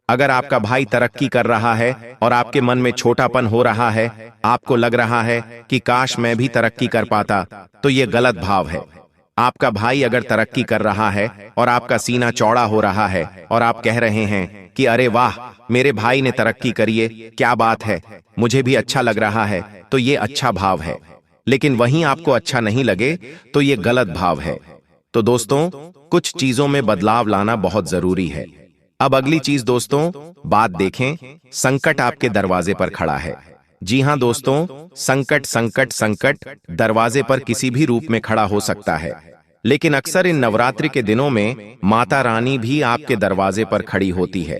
अगर आपका भाई तरक्की कर रहा है और आपके मन में छोटापन हो रहा है, आपको लग रहा है कि काश मैं भी तरक्की कर पाता, तो ये गलत भाव है। आपका भाई अगर तरक्की कर रहा है और आपका सीना चौड़ा हो रहा है और आप कह रहे हैं कि अरे वाह, मेरे भाई ने तरक्की करी है, क्या बात है, मुझे भी अच्छा लग रहा है, तो ये अच्छा भाव है। लेकिन वहीं आपको अच्छा नहीं लगे तो ये गलत भाव है। तो दोस्तों, कुछ चीजों में बदलाव लाना बहुत जरूरी है। अब अगली चीज दोस्तों, बात देखें, संकट आपके दरवाजे पर खड़ा है। जी हां दोस्तों, संकट संकट संकट दरवाजे पर किसी भी रूप में खड़ा हो सकता है। लेकिन अक्सर इन नवरात्रि के दिनों में माता रानी भी आपके दरवाजे पर खड़ी होती है।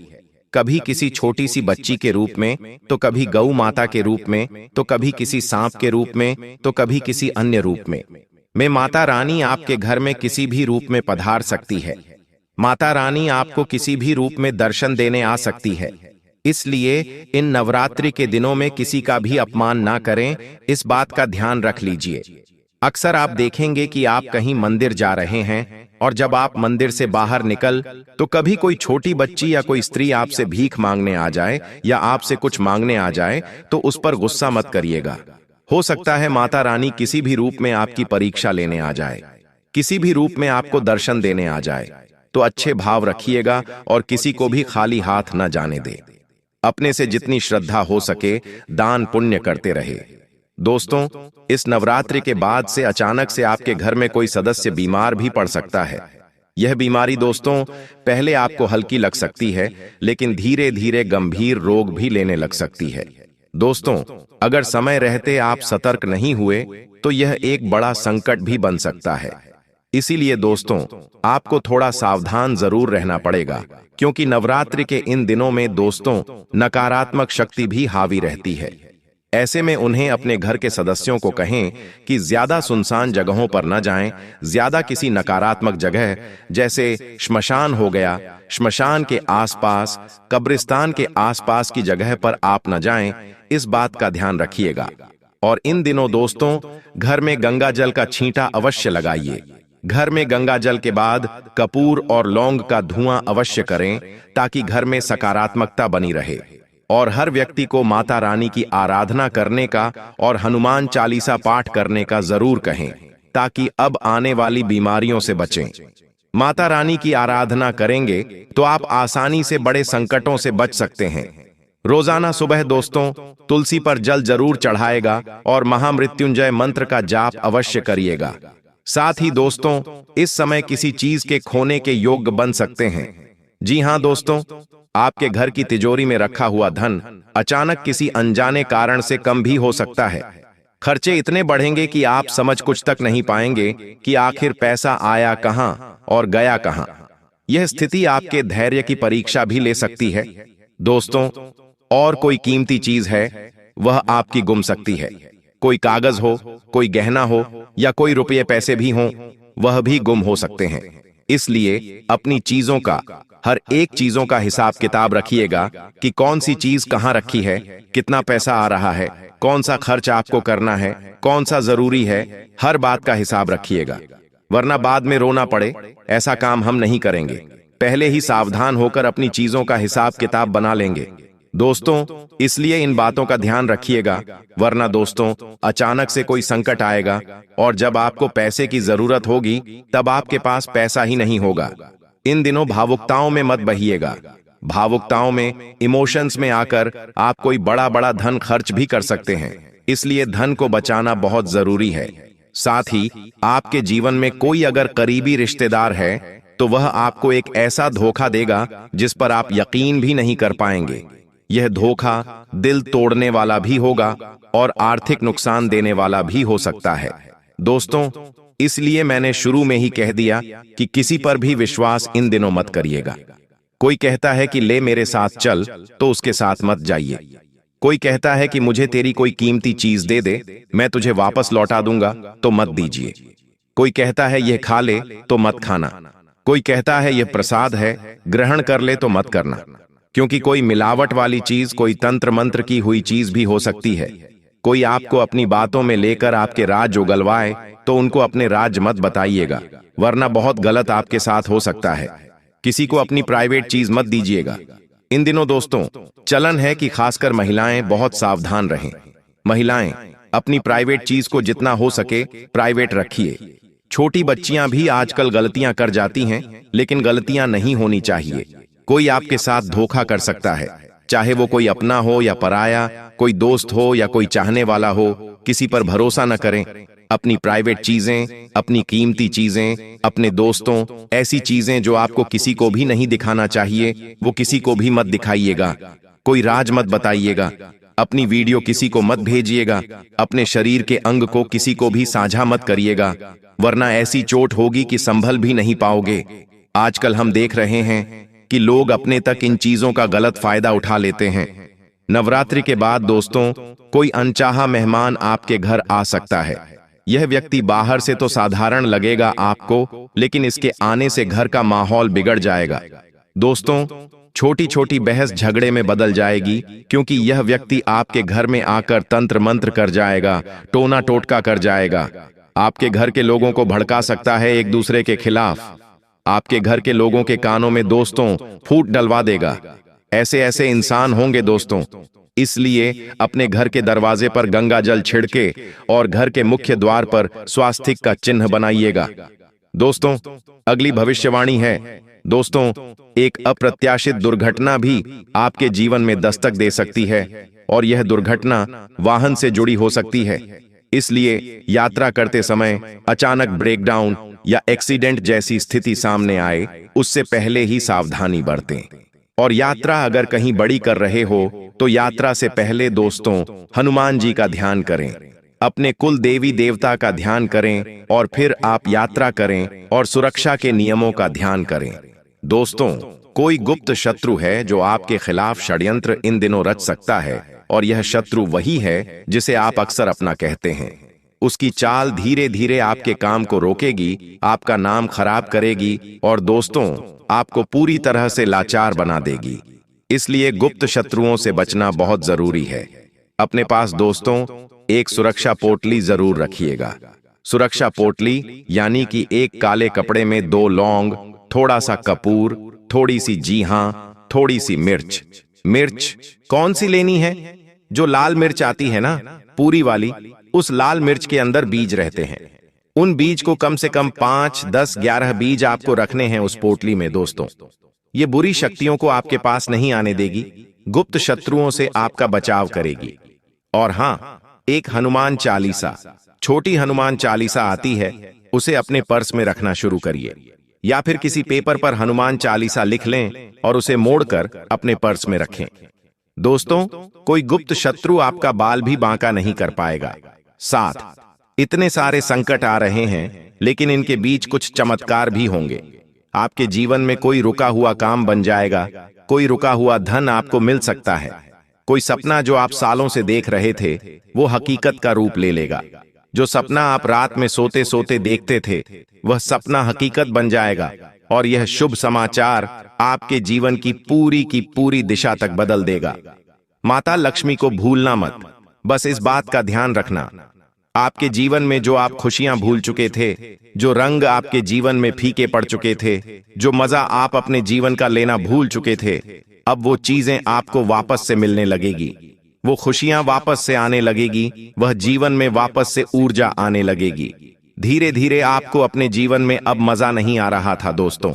कभी किसी छोटी सी बच्ची के रूप में, तो कभी गौ माता के रूप में, तो कभी किसी सांप के रूप में, तो कभी किसी अन्य रूप में माता रानी आपके घर में किसी भी रूप में पधार सकती है। माता रानी आपको किसी भी रूप में दर्शन देने आ सकती है। इसलिए इन नवरात्रि के दिनों में किसी का भी अपमान ना करें, इस बात का ध्यान रख लीजिए। अक्सर आप देखेंगे कि आप कहीं मंदिर जा रहे हैं और जब आप मंदिर से बाहर निकल तो कभी कोई छोटी बच्ची या कोई स्त्री आपसे भीख मांगने आ जाए या आपसे कुछ मांगने आ जाए तो उस पर गुस्सा मत करिएगा। हो सकता है माता रानी किसी भी रूप में आपकी परीक्षा लेने आ जाए, किसी भी रूप में आपको दर्शन देने आ जाए। तो अच्छे भाव रखिएगा और किसी को भी खाली हाथ न जाने दे। अपने से जितनी श्रद्धा हो सके दान पुण्य करते रहे। दोस्तों, इस नवरात्रि के बाद से अचानक से आपके घर में कोई सदस्य बीमार भी पड़ सकता है। यह बीमारी दोस्तों पहले आपको हल्की लग सकती है, लेकिन धीरे धीरे गंभीर रोग भी लेने लग सकती है। दोस्तों, अगर समय रहते आप सतर्क नहीं हुए तो यह एक बड़ा संकट भी बन सकता है। इसीलिए दोस्तों, आपको थोड़ा सावधान जरूर रहना पड़ेगा, क्योंकि नवरात्रि के इन दिनों में दोस्तों नकारात्मक शक्ति भी हावी रहती है। ऐसे में उन्हें अपने घर के सदस्यों को कहें कि ज्यादा सुनसान जगहों पर न जाएं, ज्यादा किसी नकारात्मक जगह जैसे श्मशान हो गया, श्मशान के आसपास, कब्रिस्तान के आसपास की जगह पर आप न जाएं, इस बात का ध्यान रखिएगा। और इन दिनों दोस्तों घर में गंगा जल का छींटा अवश्य लगाइए। घर में गंगा जल के बाद कपूर और लौंग का धुआं अवश्य करें, ताकि घर में सकारात्मकता बनी रहे। और हर व्यक्ति को माता रानी की आराधना करने का और हनुमान चालीसा पाठ करने का जरूर कहें, ताकि अब आने वाली बीमारियों से बचें। माता रानी की आराधना करेंगे तो आप आसानी से बड़े संकटों से बच सकते हैं। रोजाना सुबह दोस्तों तुलसी पर जल जरूर चढ़ाएगा और महामृत्युंजय मंत्र का जाप अवश्य करिएगा। साथ ही दोस्तों इस समय किसी चीज के खोने के योग्य बन सकते हैं। जी हां दोस्तों, आपके घर की तिजोरी में रखा हुआ धन अचानक किसी अनजाने कारण से कम भी हो सकता है। खर्चे इतने बढ़ेंगे कि आप समझ कुछ तक नहीं पाएंगे कि आखिर पैसा आया कहां और गया कहां। यह स्थिति आपके धैर्य की परीक्षा भी ले सकती है। दोस्तों, और कोई कीमती चीज है वह आपकी गुम सकती है। कोई कागज हो, कोई गहना हो या कोई रुपये पैसे भी हों, वह भी गुम हो सकते हैं। इसलिए अपनी चीजों का, हर एक चीजों का हिसाब किताब रखिएगा कि कौन सी चीज कहां रखी है, कितना पैसा आ रहा है, कौन सा खर्च आपको करना है, कौन सा जरूरी है। हर बात का हिसाब रखिएगा, वरना बाद में रोना पड़े। ऐसा काम हम नहीं करेंगे। पहले ही सावधान होकर अपनी चीजों का हिसाब किताब बना लेंगे। दोस्तों, इसलिए इन बातों का ध्यान रखिएगा, वरना दोस्तों अचानक से कोई संकट आएगा और जब आपको पैसे की जरूरत होगी तब आपके पास पैसा ही नहीं होगा। इन दिनों भावुकताओं में मत बहिएगा। भावुकताओं में, इमोशंस में आकर आप कोई बड़ा बड़ा धन खर्च भी कर सकते हैं, इसलिए धन को बचाना बहुत जरूरी है। साथ ही आपके जीवन में कोई अगर करीबी रिश्तेदार है तो वह आपको एक ऐसा धोखा देगा जिस पर आप यकीन भी नहीं कर पाएंगे। यह धोखा दिल तोड़ने वाला भी होगा और आर्थिक नुकसान देने वाला भी हो सकता है। दोस्तों, इसलिए मैंने शुरू में ही कह दिया कि किसी पर भी विश्वास इन दिनों मत करिएगा। कोई कहता है कि ले मेरे साथ चल, तो उसके साथ मत जाइए। कोई कहता है कि मुझे तेरी कोई कीमती चीज दे दे, मैं तुझे वापस लौटा दूंगा, तो मत दीजिए। कोई कहता है यह खा ले, तो मत खाना। कोई कहता है यह प्रसाद है, ग्रहण कर ले, तो मत करना, क्योंकि कोई मिलावट वाली चीज, कोई तंत्र मंत्र की हुई चीज भी हो सकती है। कोई आपको अपनी बातों में लेकर आपके राज उगलवाए तो उनको अपने राज मत बताइएगा, वरना बहुत गलत आपके साथ हो सकता है। किसी को अपनी प्राइवेट चीज मत दीजिएगा। इन दिनों दोस्तों चलन है कि खासकर महिलाएं बहुत सावधान रहें। महिलाएं अपनी प्राइवेट चीज को जितना हो सके प्राइवेट रखिए। छोटी बच्चियां भी आजकल गलतियां कर जाती हैं, लेकिन गलतियां नहीं होनी चाहिए। कोई आपके साथ धोखा कर सकता है, चाहे वो कोई अपना हो या पराया, कोई दोस्त हो या कोई चाहने वाला हो। किसी पर भरोसा न करें। अपनी प्राइवेट चीजें, अपनी कीमती चीजें, अपने दोस्तों, ऐसी चीजें जो आपको किसी को भी नहीं दिखाना चाहिए, वो किसी को भी मत दिखाइएगा। कोई राज मत बताइएगा। अपनी वीडियो किसी को मत भेजिएगा। अपने शरीर के अंग को किसी को भी साझा मत करिएगा, वरना ऐसी चोट होगी कि संभल भी नहीं पाओगे। आजकल हम देख रहे हैं कि लोग अपने तक इन चीजों का गलत फायदा उठा लेते हैं। नवरात्रि के बाद दोस्तों कोई अनचाहा मेहमान आपके घर आ सकता है। यह व्यक्ति बाहर से तो साधारण लगेगा आपको, लेकिन इसके आने से घर का माहौल बिगड़ जाएगा। दोस्तों, छोटी छोटी बहस झगड़े में बदल जाएगी, क्योंकि यह व्यक्ति आपके घर में आकर तंत्र मंत्र कर जाएगा, टोना टोटका कर जाएगा। आपके घर के लोगों को भड़का सकता है एक दूसरे के खिलाफ। आपके घर के लोगों के कानों में दोस्तों फूट डलवा देगा। ऐसे ऐसे इंसान होंगे दोस्तों। इसलिए अपने घर के दरवाजे पर गंगा जल छिड़के और घर के मुख्य द्वार पर स्वास्तिक का चिन्ह बनाइएगा। दोस्तों, अगली भविष्यवाणी है। दोस्तों, एक अप्रत्याशित दुर्घटना भी आपके जीवन में दस्तक दे सकती है, और यह दुर्घटना वाहन से जुड़ी हो सकती है। इसलिए यात्रा करते समय अचानक ब्रेकडाउन या एक्सीडेंट जैसी स्थिति सामने आए, उससे पहले ही सावधानी बरतें। और यात्रा अगर कहीं बड़ी कर रहे हो तो यात्रा से पहले दोस्तों हनुमान जी का ध्यान करें, अपने कुल देवी देवता का ध्यान करें, और फिर आप यात्रा करें और सुरक्षा के नियमों का ध्यान करें। दोस्तों, कोई गुप्त शत्रु है जो आपके खिलाफ षड्यंत्र इन दिनों रच सकता है, और यह शत्रु वही है जिसे आप अक्सर अपना कहते हैं। उसकी चाल धीरे धीरे आपके काम को रोकेगी, आपका नाम खराब करेगी, और दोस्तों आपको पूरी तरह से लाचार बना देगी। इसलिए गुप्त शत्रुओं से बचना बहुत जरूरी है। अपने पास दोस्तों एक सुरक्षा पोटली जरूर रखिएगा। सुरक्षा पोटली यानी कि एक काले कपड़े में 2 लौंग, थोड़ा सा कपूर, थोड़ी सी जी हां, थोड़ी सी मिर्च। मिर्च कौन सी लेनी है? जो लाल मिर्च आती है ना, पूरी वाली, उस लाल मिर्च के अंदर बीज रहते हैं। उन बीज को कम से कम 5, 10, 11 बीज आपको रखने हैं उस पोटली में। दोस्तों, ये बुरी शक्तियों को आपके पास नहीं आने देगी, गुप्त शत्रुओं से आपका बचाव करेगी। और हां, एक हनुमान चालीसा, छोटी हनुमान चालीसा आती है, उसे अपने पर्स में रखना शुरू करिए, या फिर किसी पेपर पर हनुमान चालीसा लिख लें और उसे मोड़कर अपने पर्स में रखें। दोस्तों, कोई गुप्त शत्रु आपका बाल भी बांका नहीं कर पाएगा। साथ इतने सारे संकट आ रहे हैं, लेकिन इनके बीच कुछ चमत्कार भी होंगे। आपके जीवन में कोई रुका हुआ काम बन जाएगा, कोई रुका हुआ धन आपको मिल सकता है। कोई सपना जो आप सालों से देख रहे थे वो हकीकत का रूप ले लेगा। जो सपना आप रात में सोते सोते देखते थे वह सपना हकीकत बन जाएगा, और यह शुभ समाचार आपके जीवन की पूरी दिशा तक बदल देगा। माता लक्ष्मी को भूलना मत। बस इस बात का ध्यान रखना, आपके जीवन में जो आप खुशियां भूल चुके थे, जो रंग आपके जीवन में फीके पड़ चुके थे, जो मजा आप अपने जीवन का लेना भूल चुके थे, अब वो चीजें आपको वापस से मिलने लगेगी। वो खुशियां वापस से आने लगेगी, वह जीवन में वापस से ऊर्जा आने लगेगी। धीरे धीरे आपको अपने जीवन में अब मजा नहीं आ रहा था दोस्तों।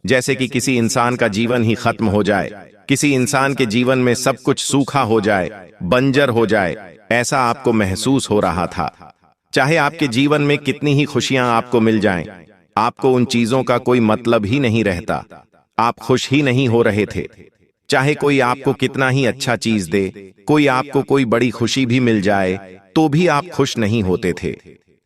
जैसे कि किसी इंसान का जीवन ही खत्म हो जाए, किसी इंसान के जीवन में सब कुछ सूखा हो जाए, बंजर हो जाए, ऐसा आपको महसूस हो रहा था। चाहे आपके जीवन में कितनी ही खुशियां आपको मिल जाएं, आपको उन चीजों का कोई मतलब ही नहीं रहता। आप खुश ही नहीं हो रहे थे। चाहे कोई आपको कितना ही अच्छा चीज दे, कोई आपको कोई बड़ी खुशी भी मिल जाए, तो भी आप खुश नहीं होते थे,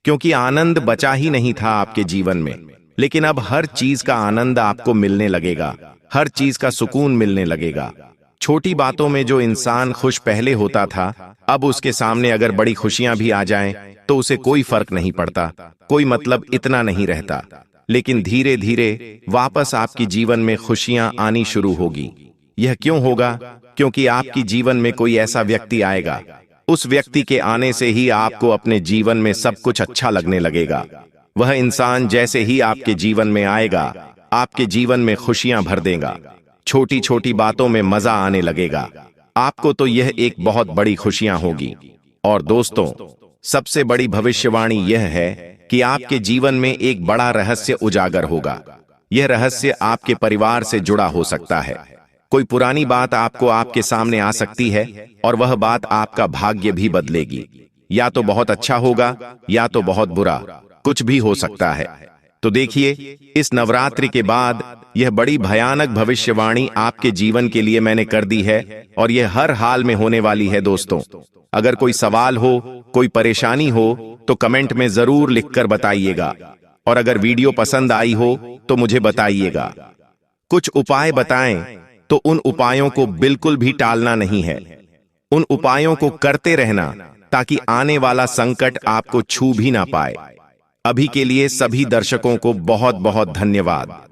क्योंकि आनंद बचा ही नहीं था आपके जीवन में। लेकिन अब हर चीज का आनंद आपको मिलने लगेगा, हर चीज का सुकून मिलने लगेगा। छोटी बातों में जो इंसान खुश पहले होता था, अब उसके सामने अगर बड़ी खुशियां भी आ जाएं, तो उसे कोई फर्क नहीं पड़ता, कोई मतलब इतना नहीं रहता। लेकिन धीरे धीरे वापस आपकी जीवन में खुशियां आनी शुरू होगी। यह क्यों होगा? क्योंकि आपकी जीवन में कोई ऐसा व्यक्ति आएगा, उस व्यक्ति के आने से ही आपको अपने जीवन में सब कुछ अच्छा लगने लगेगा। वह इंसान जैसे ही आपके जीवन में आएगा, आपके जीवन में खुशियां भर देगा। छोटी छोटी बातों में मजा आने लगेगा। आपको तो यह एक बहुत बड़ी खुशियां होगी। और दोस्तों, सबसे बड़ी भविष्यवाणी यह है कि आपके जीवन में एक बड़ा रहस्य उजागर होगा। यह रहस्य आपके परिवार से जुड़ा हो सकता है। कोई पुरानी बात आपको आपके सामने आ सकती है और वह बात आपका भाग्य भी बदलेगी। या तो बहुत अच्छा होगा या तो बहुत बुरा, कुछ भी हो सकता है। तो देखिए, इस नवरात्रि के बाद यह बड़ी भयानक भविष्यवाणी आपके जीवन के लिए मैंने कर दी है, और यह हर हाल में होने वाली है दोस्तों। अगर कोई सवाल हो, कोई परेशानी हो, तो कमेंट में जरूर लिखकर बताइएगा। और अगर वीडियो पसंद आई हो तो मुझे बताइएगा। कुछ उपाय बताएं, तो उन उपायों को बिल्कुल भी टालना नहीं है। उन उपायों को करते रहना, ताकि आने वाला संकट आपको छू भी ना पाए। अभी के लिए सभी दर्शकों को बहुत बहुत धन्यवाद।